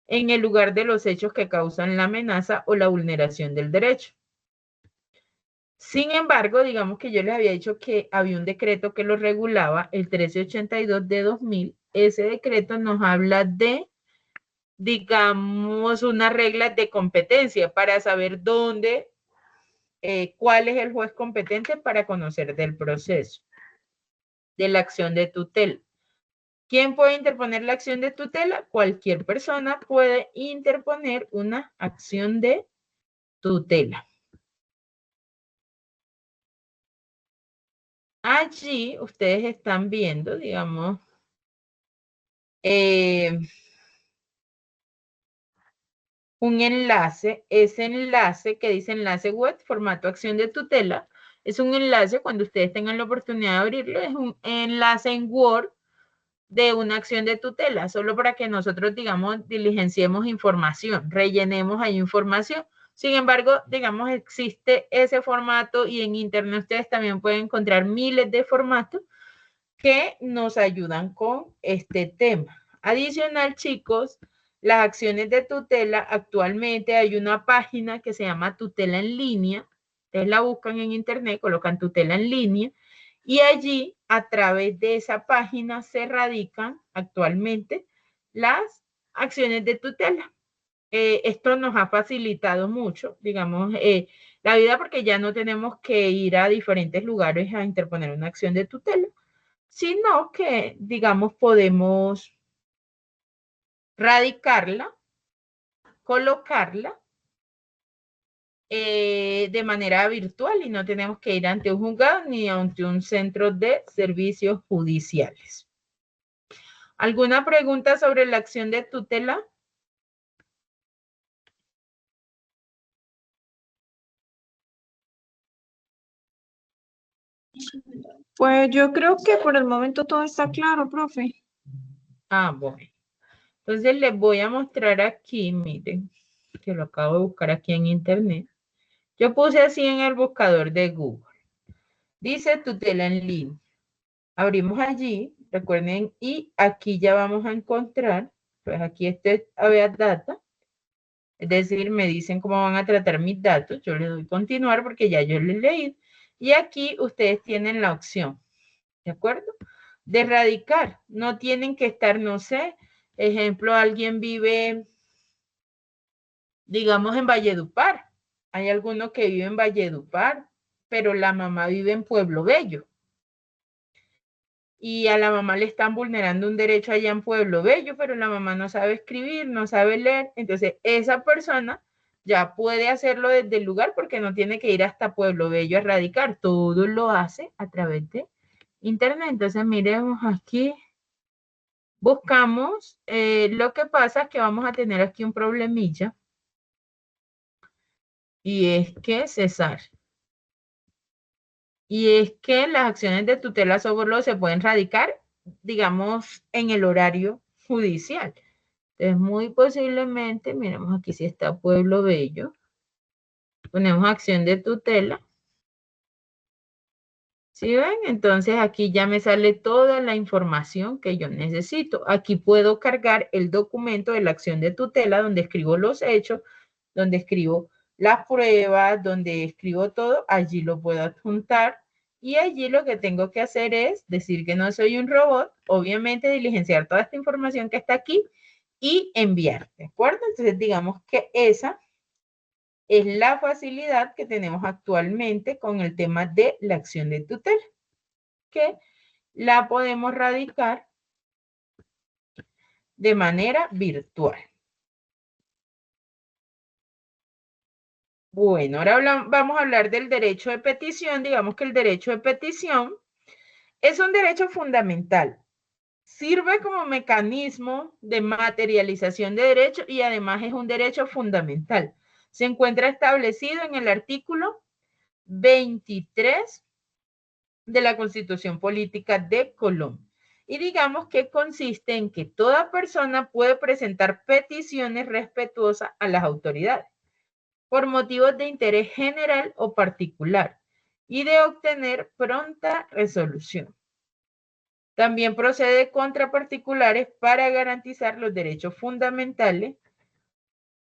en el lugar de los hechos que causan la amenaza o la vulneración del derecho. Sin embargo, digamos que yo les había dicho que había un decreto que lo regulaba, el 1382 de 2000. Ese decreto nos habla de, digamos, unas reglas de competencia para saber dónde, cuál es el juez competente para conocer del proceso, de la acción de tutela. ¿Quién puede interponer la acción de tutela? Cualquier persona puede interponer una acción de tutela. Allí ustedes están viendo, digamos, un enlace. Ese enlace que dice enlace web, formato acción de tutela, es un enlace, cuando ustedes tengan la oportunidad de abrirlo, es un enlace en Word de una acción de tutela, solo para que nosotros, digamos, diligenciemos información, rellenemos ahí información. Sin embargo, digamos, existe ese formato y en internet ustedes también pueden encontrar miles de formatos que nos ayudan con este tema. Adicional, chicos, las acciones de tutela, actualmente hay una página que se llama Tutela en Línea. Ustedes la buscan en internet, colocan tutela en línea y allí, a través de esa página, se radican actualmente las acciones de tutela. Esto nos ha facilitado mucho, digamos, la vida, porque ya no tenemos que ir a diferentes lugares a interponer una acción de tutela, sino que, digamos, podemos radicarla, colocarla de manera virtual y no tenemos que ir ante un juzgado ni ante un centro de servicios judiciales. ¿Alguna pregunta sobre la acción de tutela? Pues yo creo que por el momento todo está claro, profe. Ah, bueno. Entonces les voy a mostrar aquí, miren, que lo acabo de buscar aquí en internet. Yo puse así en el buscador de Google. Dice tutela en línea. Abrimos allí, recuerden, y aquí ya vamos a encontrar, pues aquí este habeas data, es decir, me dicen cómo van a tratar mis datos, yo le doy continuar porque ya yo les leí, y aquí ustedes tienen la opción, ¿de acuerdo? De radicar, no tienen que estar, no sé, ejemplo, alguien vive, digamos, en Valledupar, hay alguno que vive en Valledupar, pero la mamá vive en Pueblo Bello. Y a la mamá le están vulnerando un derecho allá en Pueblo Bello, pero la mamá no sabe escribir, no sabe leer. Entonces, esa persona ya puede hacerlo desde el lugar porque no tiene que ir hasta Pueblo Bello a radicar. Todo lo hace a través de internet. Entonces, miremos aquí. Buscamos. Lo que pasa es que vamos a tener aquí un problemilla. Y es que, César, y es que las acciones de tutela solo se pueden radicar, digamos, en el horario judicial. Entonces, muy posiblemente, miremos aquí si está Pueblo Bello, ponemos acción de tutela. ¿Sí ven? Entonces aquí ya me sale toda la información que yo necesito. Aquí puedo cargar el documento de la acción de tutela donde escribo los hechos, donde escribo las pruebas, donde escribo todo. Allí lo puedo adjuntar y allí lo que tengo que hacer es decir que no soy un robot, obviamente diligenciar toda esta información que está aquí y enviar, ¿de acuerdo? Entonces digamos que esa es la facilidad que tenemos actualmente con el tema de la acción de tutela, que la podemos radicar de manera virtual. Bueno, ahora vamos a hablar del derecho de petición. Digamos que el derecho de petición es un derecho fundamental. Sirve como mecanismo de materialización de derechos y además es un derecho fundamental. Se encuentra establecido en el artículo 23 de la Constitución Política de Colombia. Y digamos que consiste en que toda persona puede presentar peticiones respetuosas a las autoridades por motivos de interés general o particular y de obtener pronta resolución. También procede contra particulares para garantizar los derechos fundamentales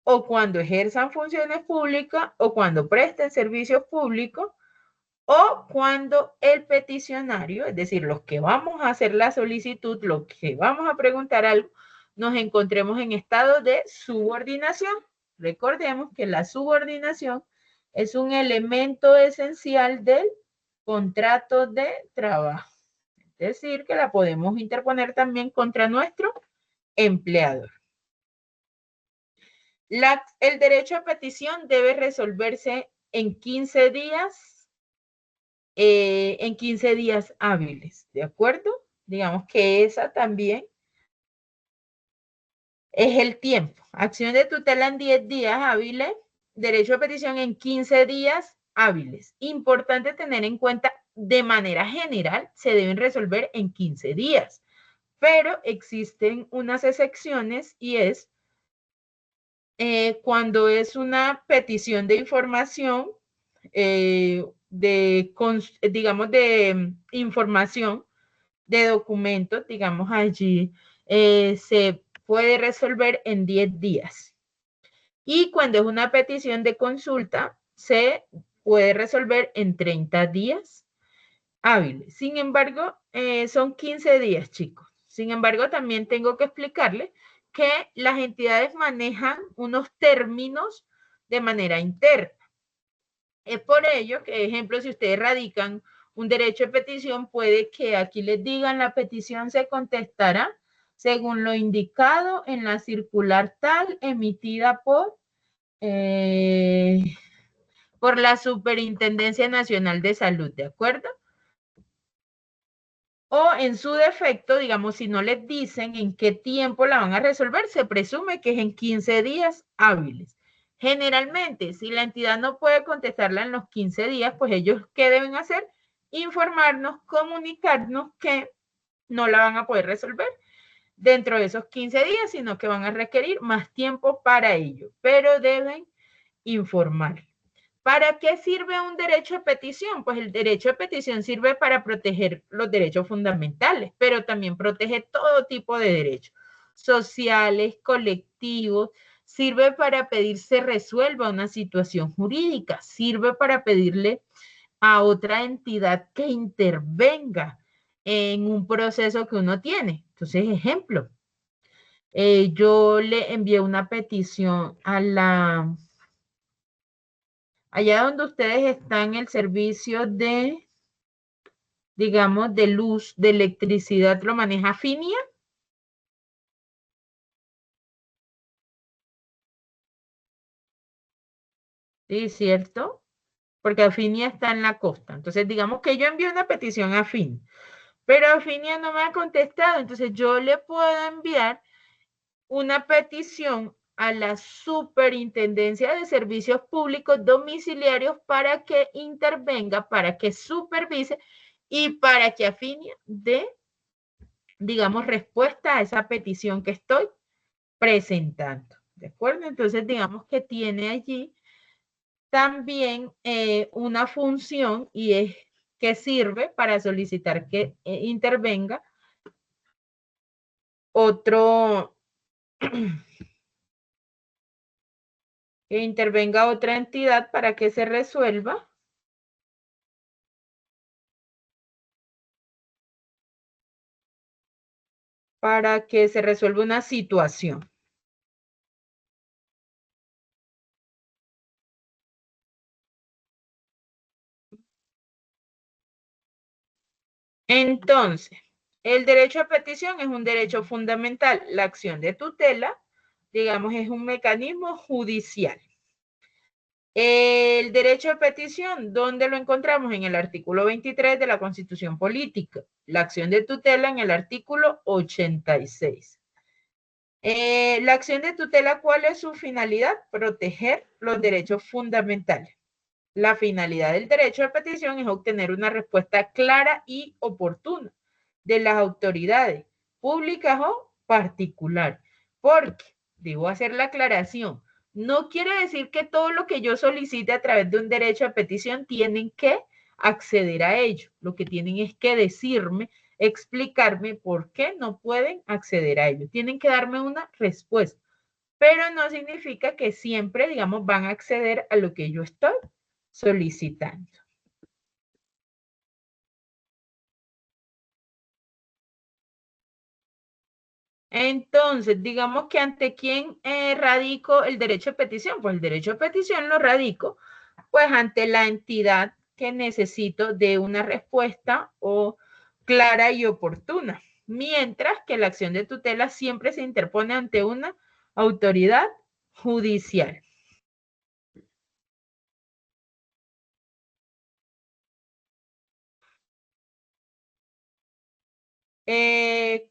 o cuando ejerzan funciones públicas o cuando presten servicios públicos o cuando el peticionario, es decir, los que vamos a hacer la solicitud, los que vamos a preguntar algo, nos encontremos en estado de subordinación. Recordemos que la subordinación es un elemento esencial del contrato de trabajo. Es decir, que la podemos interponer también contra nuestro empleador. El derecho a petición debe resolverse en 15 días, hábiles, ¿de acuerdo? Digamos que esa también es el tiempo. Acción de tutela en 10 días hábiles, derecho a petición en 15 días hábiles. Importante tener en cuenta, de manera general, se deben resolver en 15 días, pero existen unas excepciones y es cuando es una petición de información, digamos, de información, de documentos, digamos, allí se puede resolver en 10 días. Y cuando es una petición de consulta, se puede resolver en 30 días hábiles. Sin embargo, son 15 días, chicos. Sin embargo, también tengo que explicarles que las entidades manejan unos términos de manera interna. Es por ello que, ejemplo, si ustedes radican un derecho de petición, puede que aquí les digan la petición se contestará según lo indicado en la circular tal emitida por la Superintendencia Nacional de Salud, ¿de acuerdo? O en su defecto, digamos, si no les dicen en qué tiempo la van a resolver, se presume que es en 15 días hábiles. Generalmente, si la entidad no puede contestarla en los 15 días, pues ellos, ¿qué deben hacer? Informarnos, comunicarnos que no la van a poder resolver dentro de esos 15 días, sino que van a requerir más tiempo para ello, pero deben informar. ¿Para qué sirve un derecho de petición? Pues el derecho de petición sirve para proteger los derechos fundamentales, pero también protege todo tipo de derechos sociales, colectivos, sirve para pedir se resuelva una situación jurídica, sirve para pedirle a otra entidad que intervenga en un proceso que uno tiene. Entonces, ejemplo, yo le envié una petición a allá donde ustedes están, el servicio de, digamos, de luz, de electricidad, ¿lo maneja Finia? Sí, ¿cierto? Porque Afinia está en la costa. Entonces, digamos que yo envié una petición a Fin, pero Afinia no me ha contestado. Entonces, yo le puedo enviar una petición a la Superintendencia de Servicios Públicos Domiciliarios para que intervenga, para que supervise y para que Afinia dé, digamos, respuesta a esa petición que estoy presentando. ¿De acuerdo? Entonces, digamos que tiene allí también una función y es que sirve para solicitar que intervenga otro, que intervenga otra entidad para que se resuelva una situación. Entonces, el derecho a petición es un derecho fundamental. La acción de tutela, digamos, es un mecanismo judicial. El derecho a petición, ¿dónde lo encontramos? En el artículo 23 de la Constitución Política. La acción de tutela en el artículo 86. La acción de tutela, ¿cuál es su finalidad? Proteger los derechos fundamentales. La finalidad del derecho a petición es obtener una respuesta clara y oportuna de las autoridades públicas o particulares. Porque, debo hacer la aclaración, no quiere decir que todo lo que yo solicite a través de un derecho de petición tienen que acceder a ello. Lo que tienen es que decirme, explicarme por qué no pueden acceder a ello. Tienen que darme una respuesta, pero no significa que siempre, digamos, van a acceder a lo que yo estoy solicitando. Entonces, digamos que ante quién radico el derecho de petición. Pues el derecho de petición lo radico, pues ante la entidad que necesito de una respuesta o clara y oportuna. Mientras que la acción de tutela siempre se interpone ante una autoridad judicial.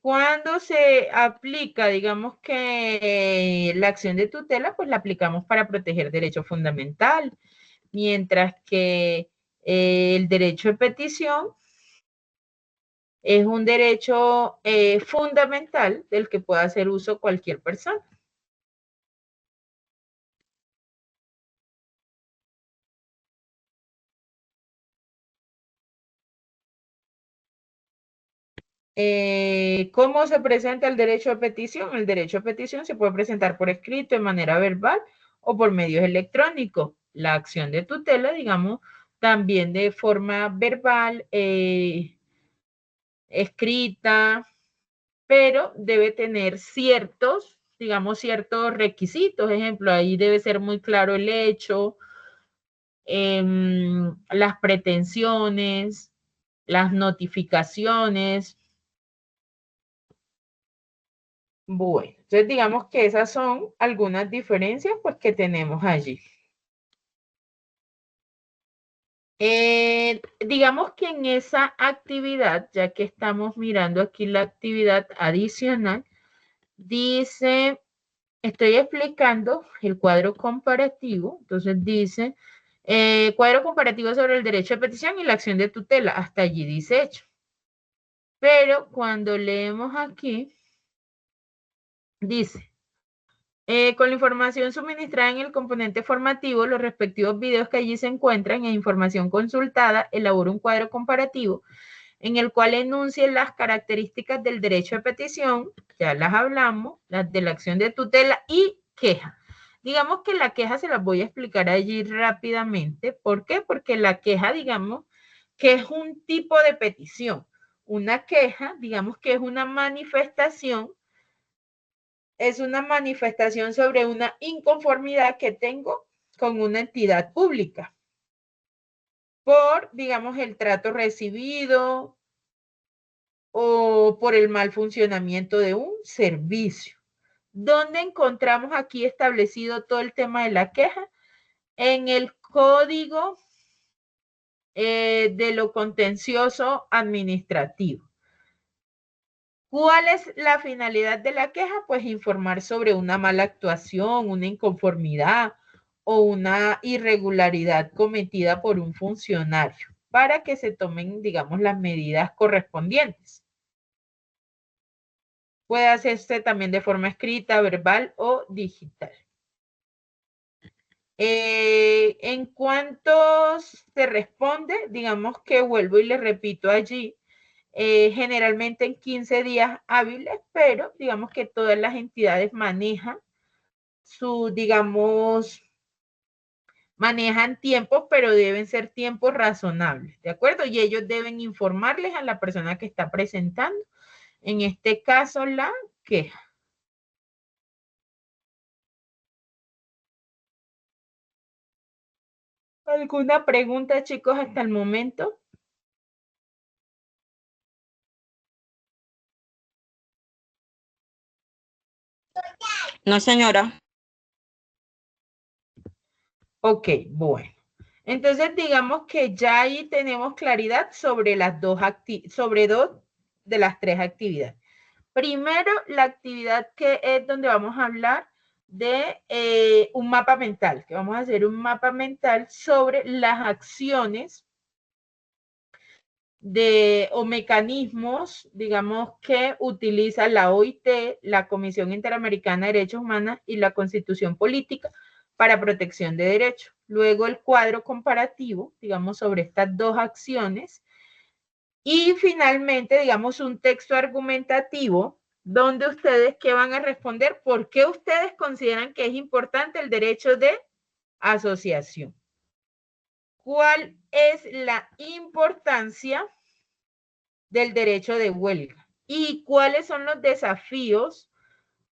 Cuando se aplica, digamos que la acción de tutela, pues la aplicamos para proteger derecho fundamental, mientras que el derecho de petición es un derecho fundamental del que pueda hacer uso cualquier persona. ¿Cómo se presenta el derecho de petición? El derecho de petición se puede presentar por escrito, de manera verbal o por medios electrónicos. La acción de tutela, digamos, también de forma verbal, escrita, pero debe tener ciertos, digamos, ciertos requisitos. Ejemplo, ahí debe ser muy claro el hecho, las pretensiones, las notificaciones. Bueno, entonces digamos que esas son algunas diferencias pues que tenemos allí. Digamos que en esa actividad, ya que estamos mirando aquí la actividad adicional, dice, estoy explicando el cuadro comparativo, entonces dice, cuadro comparativo sobre el derecho de petición y la acción de tutela, hasta allí dice hecho. Pero cuando leemos aquí, dice, con la información suministrada en el componente formativo, los respectivos videos que allí se encuentran e información consultada, elabora un cuadro comparativo en el cual enuncie las características del derecho de petición, ya las hablamos, las de la acción de tutela y queja. Digamos que la queja se las voy a explicar allí rápidamente. ¿Por qué? Porque la queja, digamos, que es un tipo de petición. Una queja, digamos que es una manifestación sobre una inconformidad que tengo con una entidad pública por, digamos, el trato recibido o por el mal funcionamiento de un servicio. ¿Dónde encontramos aquí establecido todo el tema de la queja? En el Código de lo Contencioso Administrativo. ¿Cuál es la finalidad de la queja? Pues informar sobre una mala actuación, una inconformidad o una irregularidad cometida por un funcionario para que se tomen, digamos, las medidas correspondientes. Puede hacerse también de forma escrita, verbal o digital. En cuanto se responde, digamos que vuelvo y le repito allí, generalmente en 15 días hábiles, pero digamos que todas las entidades manejan manejan tiempos, pero deben ser tiempos razonables, ¿de acuerdo? Y ellos deben informarles a la persona que está presentando, en este caso, la queja. ¿Alguna pregunta, chicos, hasta el momento? No, señora. Ok, bueno. Entonces, digamos que ya ahí tenemos claridad sobre sobre dos de las tres actividades. Primero, la actividad que es donde vamos a hablar de un mapa mental, que vamos a hacer un mapa mental sobre las acciones o mecanismos, digamos, que utiliza la OIT, la Comisión Interamericana de Derechos Humanos y la Constitución Política para protección de derechos. Luego el cuadro comparativo, digamos, sobre estas dos acciones. Y finalmente, digamos, un texto argumentativo donde ustedes que van a responder por qué ustedes consideran que es importante el derecho de asociación. ¿Cuál es la importancia del derecho de huelga? ¿Y cuáles son los desafíos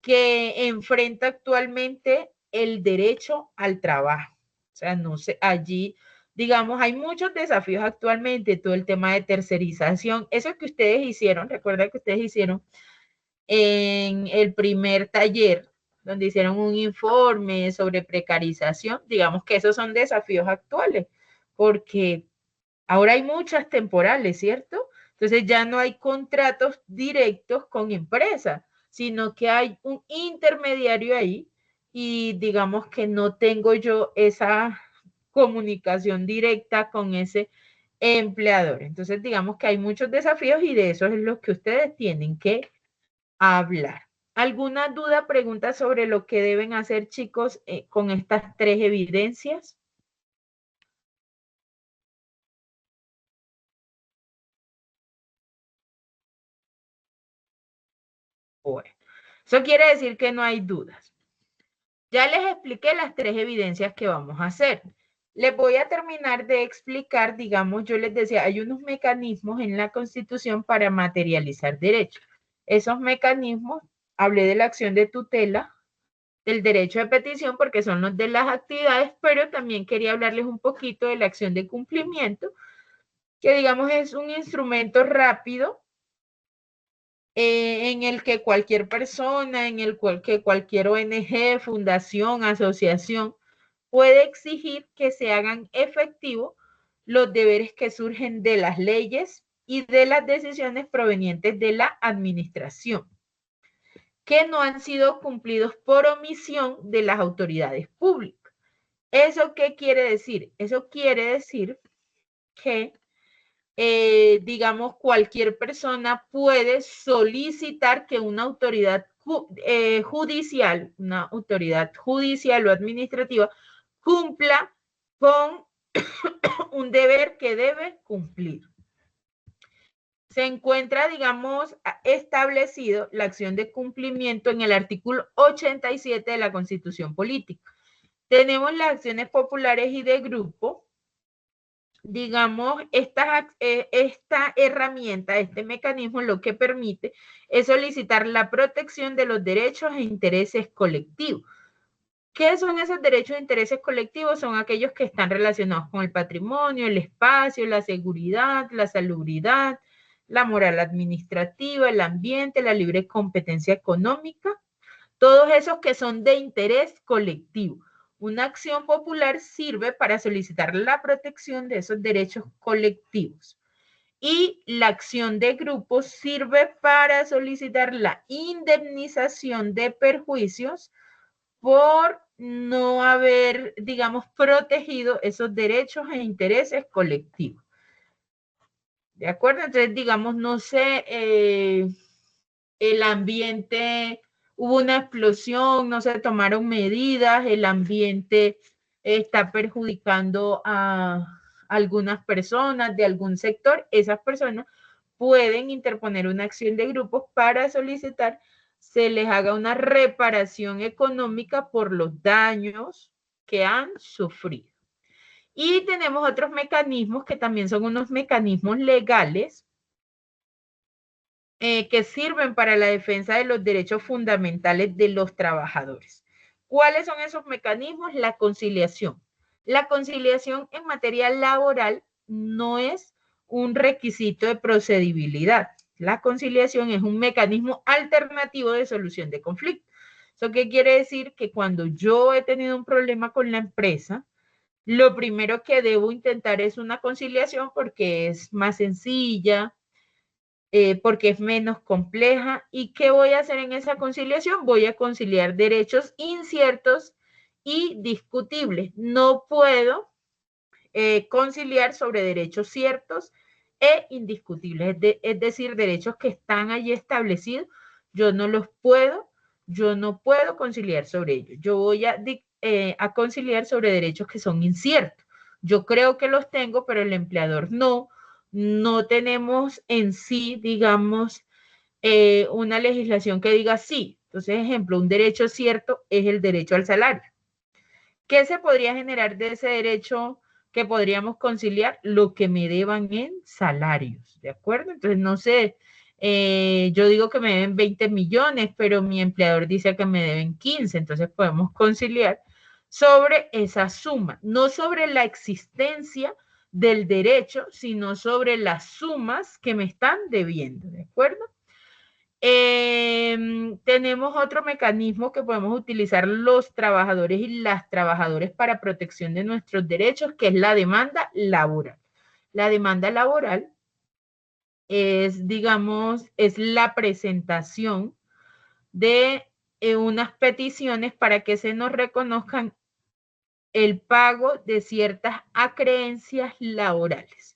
que enfrenta actualmente el derecho al trabajo? O sea, no sé, allí, digamos, hay muchos desafíos actualmente, todo el tema de tercerización, eso que ustedes hicieron, recuerda que ustedes hicieron en el primer taller, donde hicieron un informe sobre precarización, digamos que esos son desafíos actuales, porque ahora hay muchas temporales, ¿cierto? Entonces ya no hay contratos directos con empresas, sino que hay un intermediario ahí y digamos que no tengo yo esa comunicación directa con ese empleador. Entonces digamos que hay muchos desafíos y de eso es lo que ustedes tienen que hablar. ¿Alguna duda, pregunta sobre lo que deben hacer, chicos, con estas tres evidencias? Bueno, eso quiere decir que no hay dudas. Ya les expliqué las tres evidencias que vamos a hacer. Les voy a terminar de explicar, digamos, yo les decía, hay unos mecanismos en la Constitución para materializar derechos. Esos mecanismos, hablé de la acción de tutela, del derecho de petición, porque son los de las actividades, pero también quería hablarles un poquito de la acción de cumplimiento, que digamos es un instrumento rápido en el que cualquier persona, en el que cualquier ONG, fundación, asociación puede exigir que se hagan efectivos los deberes que surgen de las leyes y de las decisiones provenientes de la administración, que no han sido cumplidos por omisión de las autoridades públicas. ¿Eso qué quiere decir? Eso quiere decir que digamos, cualquier persona puede solicitar que una autoridad judicial, una autoridad judicial o administrativa, cumpla con un deber que debe cumplir. Se encuentra, digamos, establecido la acción de cumplimiento en el artículo 87 de la Constitución Política. Tenemos las acciones populares y de grupo. Digamos, esta herramienta, este mecanismo, lo que permite es solicitar la protección de los derechos e intereses colectivos. ¿Qué son esos derechos e intereses colectivos? Son aquellos que están relacionados con el patrimonio, el espacio, la seguridad, la salubridad, la moral administrativa, el ambiente, la libre competencia económica, todos esos que son de interés colectivo. Una acción popular sirve para solicitar la protección de esos derechos colectivos. Y la acción de grupo sirve para solicitar la indemnización de perjuicios por no haber, digamos, protegido esos derechos e intereses colectivos. ¿De acuerdo? Entonces, digamos, no sé, el ambiente, hubo una explosión, no se tomaron medidas, el ambiente está perjudicando a algunas personas de algún sector, esas personas pueden interponer una acción de grupos para solicitar se les haga una reparación económica por los daños que han sufrido. Y tenemos otros mecanismos que también son unos mecanismos legales que sirven para la defensa de los derechos fundamentales de los trabajadores. ¿Cuáles son esos mecanismos? La conciliación. La conciliación en materia laboral no es un requisito de procedibilidad. La conciliación es un mecanismo alternativo de solución de conflictos. ¿Eso qué quiere decir? Que cuando yo he tenido un problema con la empresa, lo primero que debo intentar es una conciliación porque es más sencilla, porque es menos compleja. ¿Y qué voy a hacer en esa conciliación? Voy a conciliar derechos inciertos y discutibles. No puedo conciliar sobre derechos ciertos e indiscutibles, es decir, derechos que están allí establecidos, yo no puedo conciliar sobre ellos. Yo voy a conciliar sobre derechos que son inciertos. Yo creo que los tengo, pero el empleador no. No tenemos en sí, digamos, una legislación que diga sí. Entonces, ejemplo, un derecho cierto es el derecho al salario. ¿Qué se podría generar de ese derecho que podríamos conciliar? Lo que me deban en salarios, ¿de acuerdo? Entonces, no sé, yo digo que me deben 20 millones, pero mi empleador dice que me deben 15, entonces podemos conciliar sobre esa suma, no sobre la existencia del derecho, sino sobre las sumas que me están debiendo, ¿de acuerdo? Tenemos otro mecanismo que podemos utilizar los trabajadores y las trabajadoras para protección de nuestros derechos, que es la demanda laboral. La demanda laboral es, digamos, es la presentación de unas peticiones para que se nos reconozcan el pago de ciertas acreencias laborales.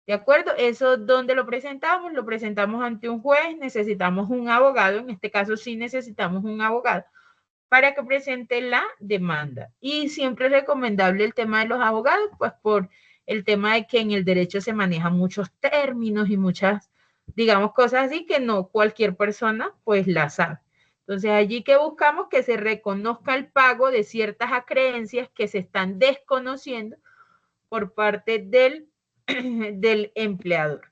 ¿De acuerdo? Eso, ¿dónde lo presentamos? Lo presentamos ante un juez, necesitamos un abogado, en este caso sí necesitamos un abogado, para que presente la demanda. Y siempre es recomendable el tema de los abogados, pues por el tema de que en el derecho se manejan muchos términos y muchas, digamos, cosas así que no cualquier persona pues la sabe. Entonces, allí que buscamos que se reconozca el pago de ciertas acreencias que se están desconociendo por parte del empleador,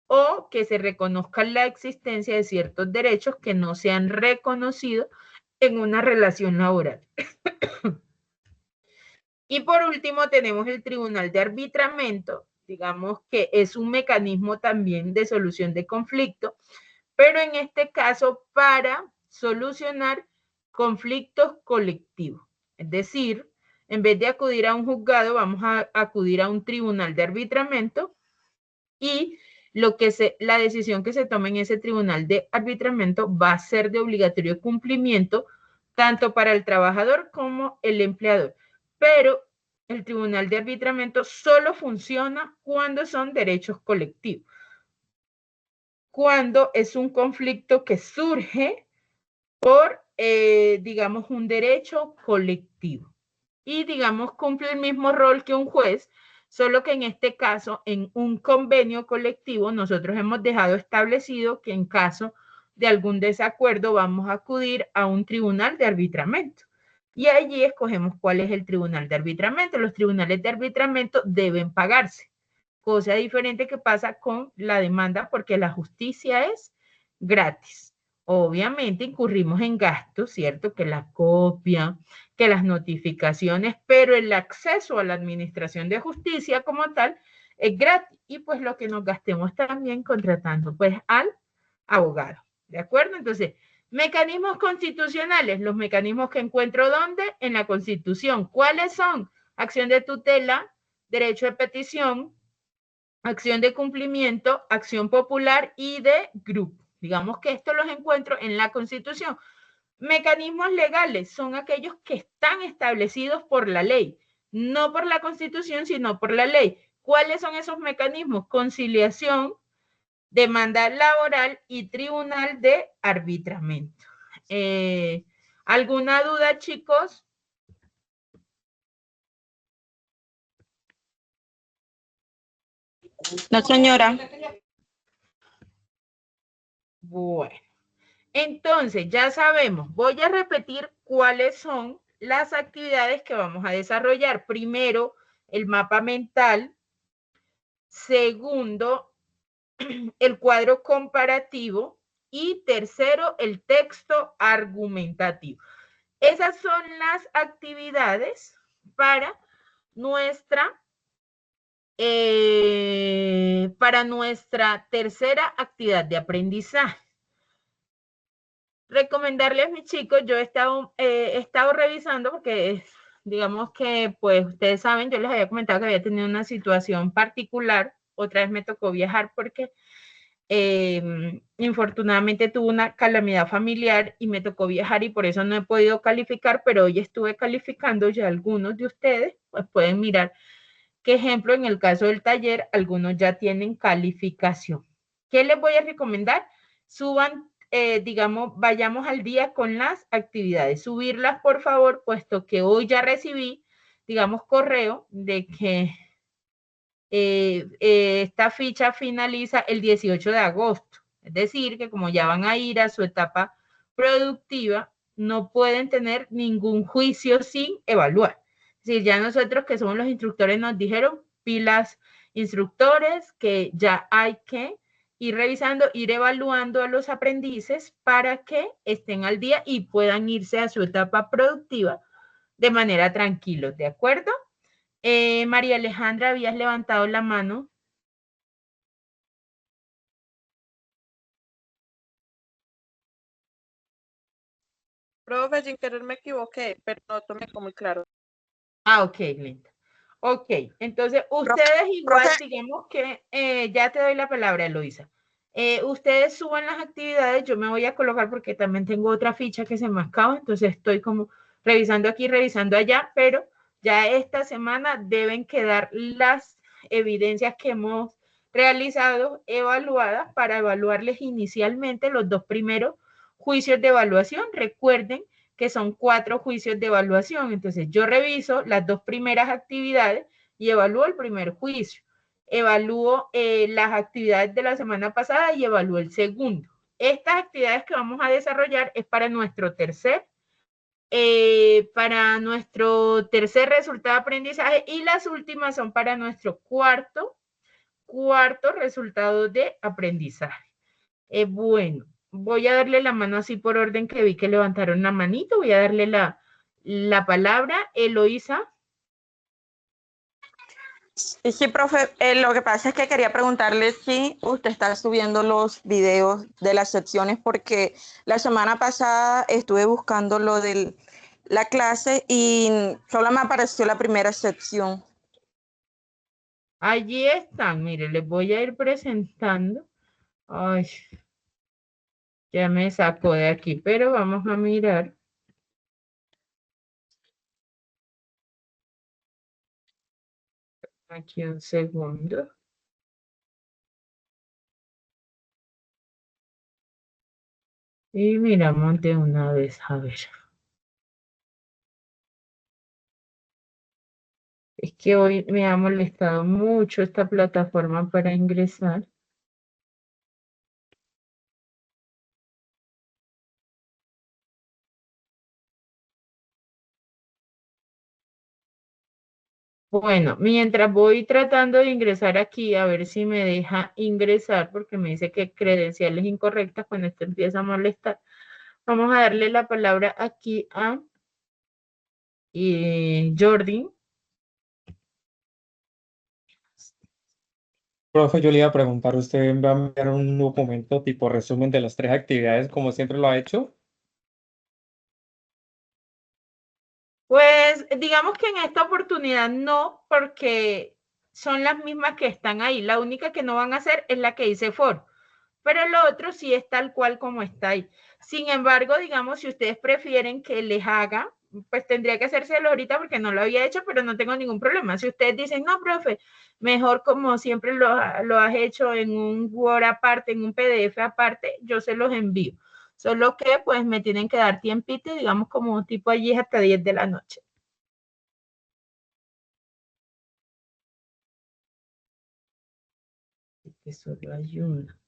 o que se reconozca la existencia de ciertos derechos que no se han reconocido en una relación laboral. Y por último tenemos el Tribunal de Arbitramiento, digamos que es un mecanismo también de solución de conflicto, pero en este caso para solucionar conflictos colectivos. Es decir, en vez de acudir a un juzgado, vamos a acudir a un tribunal de arbitramiento y la decisión que se tome en ese tribunal de arbitramiento va a ser de obligatorio cumplimiento tanto para el trabajador como el empleador. Pero el tribunal de arbitramiento solo funciona cuando son derechos colectivos. Cuando es un conflicto que surge por, digamos, un derecho colectivo. Y, digamos, cumple el mismo rol que un juez, solo que en este caso, en un convenio colectivo, nosotros hemos dejado establecido que en caso de algún desacuerdo vamos a acudir a un tribunal de arbitramiento. Y allí escogemos cuál es el tribunal de arbitramiento. Los tribunales de arbitramiento deben pagarse, cosa diferente que pasa con la demanda porque la justicia es gratis. Obviamente incurrimos en gastos, ¿cierto? Que la copia, que las notificaciones, pero el acceso a la administración de justicia como tal es gratis. Y pues lo que nos gastemos también contratando pues al abogado, ¿de acuerdo? Entonces, mecanismos constitucionales, los mecanismos que encuentro ¿dónde? En la Constitución. ¿Cuáles son? Acción de tutela, derecho de petición, acción de cumplimiento, acción popular y de grupo. Digamos que esto los encuentro en la Constitución. Mecanismos legales son aquellos que están establecidos por la ley, no por la Constitución, sino por la ley. ¿Cuáles son esos mecanismos? Conciliación, demanda laboral y tribunal de arbitramiento. ¿Alguna duda, chicos? No, señora. Bueno, entonces ya sabemos, voy a repetir cuáles son las actividades que vamos a desarrollar. Primero, el mapa mental. Segundo, el cuadro comparativo. Y tercero, el texto argumentativo. Esas son las actividades para nuestra tercera actividad de aprendizaje. Recomendarles a mis chicos, yo he estado revisando porque digamos que pues ustedes saben, yo les había comentado que había tenido una situación particular, otra vez me tocó viajar porque infortunadamente tuve una calamidad familiar y me tocó viajar y por eso no he podido calificar, pero hoy estuve calificando ya algunos de ustedes, pues pueden mirar que ejemplo, en el caso del taller, algunos ya tienen calificación. ¿Qué les voy a recomendar? Suban, digamos, vayamos al día con las actividades. Subirlas, por favor, puesto que hoy ya recibí, digamos, correo de que esta ficha finaliza el 18 de agosto. Es decir, que como ya van a ir a su etapa productiva, no pueden tener ningún juicio sin evaluar. Es decir, ya nosotros que somos los instructores nos dijeron, pilas instructores, que ya hay que ir revisando, ir evaluando a los aprendices para que estén al día y puedan irse a su etapa productiva de manera tranquila, ¿de acuerdo? María Alejandra, habías levantado la mano. Profe, sin querer me equivoqué, pero no tomé como muy claro. Ah, ok, Linda. Ok, entonces ustedes igual, digamos que ya te doy la palabra, Eloisa. Ustedes suban las actividades, yo me voy a colocar porque también tengo otra ficha que se me acaba, entonces estoy como revisando aquí, revisando allá, pero ya esta semana deben quedar las evidencias que hemos realizado evaluadas para evaluarles inicialmente los 2 primeros juicios de evaluación. Recuerden que son 4 juicios de evaluación. Entonces, yo reviso las 2 primeras actividades y evalúo el primer juicio. Evalúo las actividades de la semana pasada y evalúo el segundo. Estas actividades que vamos a desarrollar es para nuestro tercer resultado de aprendizaje y las últimas son para nuestro cuarto resultado de aprendizaje. Bueno, voy a darle la mano así por orden que vi que levantaron la manito. Voy a darle la palabra. Eloisa. Sí, profe, lo que pasa es que quería preguntarle si usted está subiendo los videos de las secciones porque la semana pasada estuve buscando lo de la clase y solo me apareció la primera sección. Allí están, mire, les voy a ir presentando. Ay, ya me sacó de aquí, pero vamos a mirar. Aquí un segundo. Y miramos de una vez, a ver. Es que hoy me ha molestado mucho esta plataforma para ingresar. Bueno, mientras voy tratando de ingresar aquí, a ver si me deja ingresar, porque me dice que credenciales incorrectas cuando esto empieza a molestar. Vamos a darle la palabra aquí a Jordi. Profe, yo le iba a preguntar, ¿usted va a enviar un documento tipo resumen de las 3 actividades como siempre lo ha hecho? Pues digamos que en esta oportunidad no, porque son las mismas que están ahí. La única que no van a hacer es la que dice for, pero lo otro sí es tal cual como está ahí. Sin embargo, digamos, si ustedes prefieren que les haga, pues tendría que hacérselo ahorita porque no lo había hecho, pero no tengo ningún problema. Si ustedes dicen, no, profe, mejor como siempre lo has hecho en un Word aparte, en un PDF aparte, yo se los envío. Solo que pues me tienen que dar tiempito, digamos como tipo allí hasta 10 de la noche. Que solo hay una.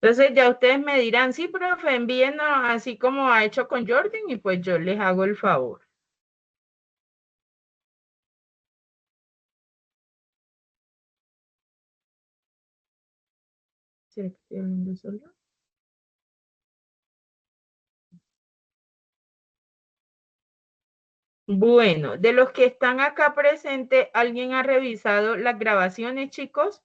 Entonces ya ustedes me dirán, sí, profe, envíenos así como ha hecho con Jordan y pues yo les hago el favor. Seleccionando solo. Bueno, de los que están acá presentes, ¿alguien ha revisado las grabaciones, chicos?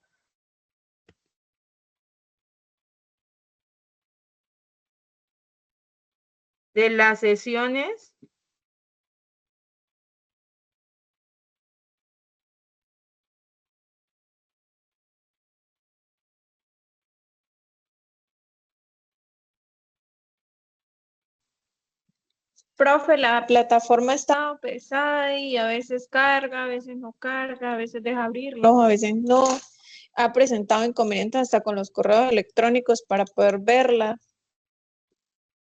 De las sesiones. Profe, la plataforma está pesada y a veces carga, a veces no carga, a veces deja abrirlo, a veces no. Ha presentado inconvenientes hasta con los correos electrónicos para poder verla.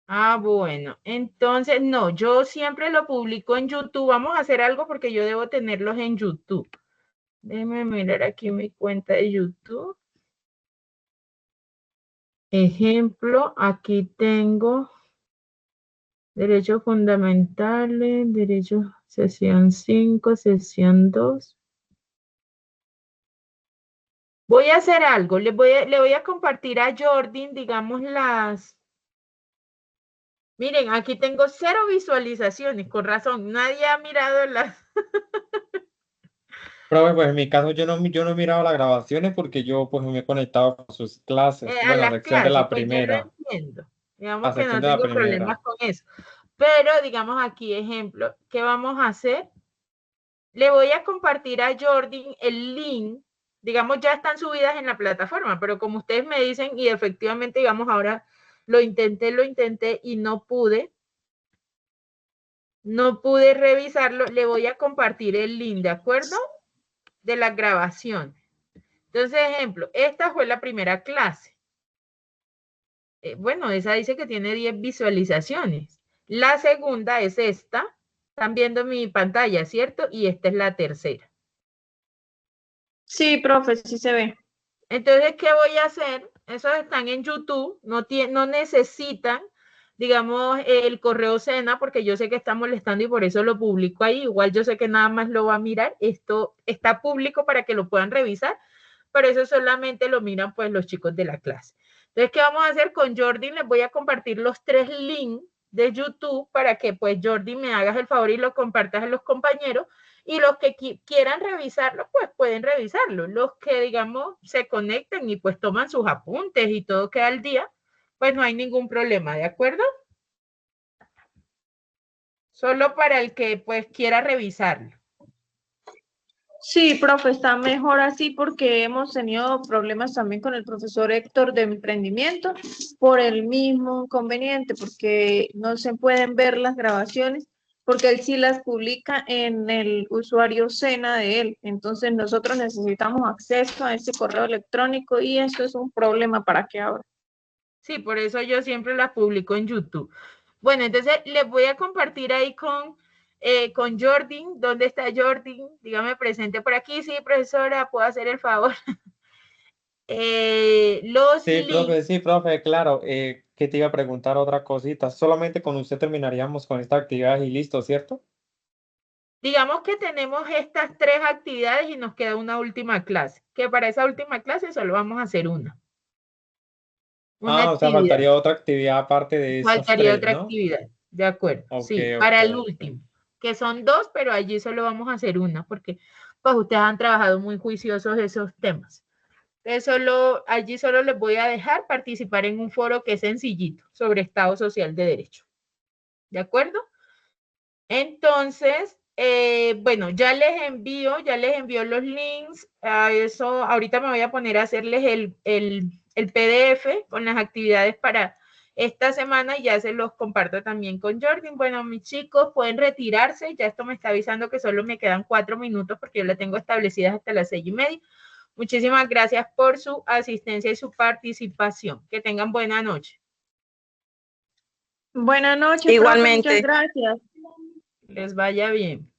Ah, bueno, entonces no, yo siempre lo publico en YouTube. Vamos a hacer algo porque yo debo tenerlos en YouTube. Déjenme mirar aquí mi cuenta de YouTube. Ejemplo, aquí tengo derechos fundamentales, derechos, sesión 5, sesión 2. Voy a hacer algo, le voy a compartir a Jordi, digamos, las... Miren, aquí tengo 0 visualizaciones, con razón, nadie ha mirado las... Profe, pues en mi caso yo no he mirado las grabaciones porque yo pues me he conectado con sus clases. a Bueno, las sección de clases, la pues yo lo primera. entiendo. Digamos La que sección no de la tengo problemas primera. con eso. Pero, digamos aquí, ejemplo, ¿qué vamos a hacer? Le voy a compartir a Jordi el link. Digamos, ya están subidas en la plataforma, pero como ustedes me dicen, y efectivamente, digamos, ahora lo intenté y no pude revisarlo, le voy a compartir el link, ¿de acuerdo? De la grabación. Entonces, ejemplo, esta fue la primera clase. Bueno, esa dice que tiene 10 visualizaciones. La segunda es esta. Están viendo mi pantalla, ¿cierto? Y esta es la tercera. Sí, profe, sí se ve. Entonces, ¿qué voy a hacer? Esos están en YouTube, no necesitan, digamos, el correo Sena, porque yo sé que está molestando y por eso lo publico ahí. Igual yo sé que nada más lo va a mirar. Esto está público para que lo puedan revisar, pero eso solamente lo miran pues los chicos de la clase. Entonces, ¿qué vamos a hacer con Jordi? Les voy a compartir los 3 links de YouTube para que pues Jordi me hagas el favor y lo compartas a los compañeros. Y los que quieran revisarlo, pues pueden revisarlo. Los que, digamos, se conecten y pues toman sus apuntes y todo queda al día, pues no hay ningún problema, ¿de acuerdo? Solo para el que pues quiera revisarlo. Sí, profe, está mejor así porque hemos tenido problemas también con el profesor Héctor de emprendimiento por el mismo inconveniente, porque no se pueden ver las grabaciones, porque él sí las publica en el usuario Sena de él. Entonces nosotros necesitamos acceso a ese correo electrónico y eso es un problema para que ahora. Sí, por eso yo siempre las publico en YouTube. Bueno, entonces les voy a compartir ahí con Jordi. ¿Dónde está Jordi? Dígame presente por aquí. Sí, profesora, ¿puedo hacer el favor? Los links. Sí, profe, claro. Que te iba a preguntar otra cosita. Solamente con usted terminaríamos con esta actividad y listo, ¿cierto? Digamos que tenemos estas 3 actividades y nos queda una última clase, que para esa última clase solo vamos a hacer una O sea, actividad. faltaría otra actividad aparte de estas Faltaría 3, otra ¿no? actividad, de acuerdo. Ok, Sí, ok, para el ok. último, que son 2, pero allí solo vamos a hacer una, porque pues ustedes han trabajado muy juiciosos esos temas. Entonces, allí solo les voy a dejar participar en un foro que es sencillito, sobre Estado Social de Derecho. ¿De acuerdo? Entonces, bueno, ya les envío los links a eso. Ahorita me voy a poner a hacerles el PDF con las actividades para esta semana y ya se los comparto también con Jordi. Bueno, mis chicos pueden retirarse. Ya esto me está avisando que solo me quedan 4 minutos porque yo la tengo establecidas hasta las 6:30. Muchísimas gracias por su asistencia y su participación. Que tengan buena noche. Buenas noches, profe, muchas Igualmente. gracias. Les vaya bien.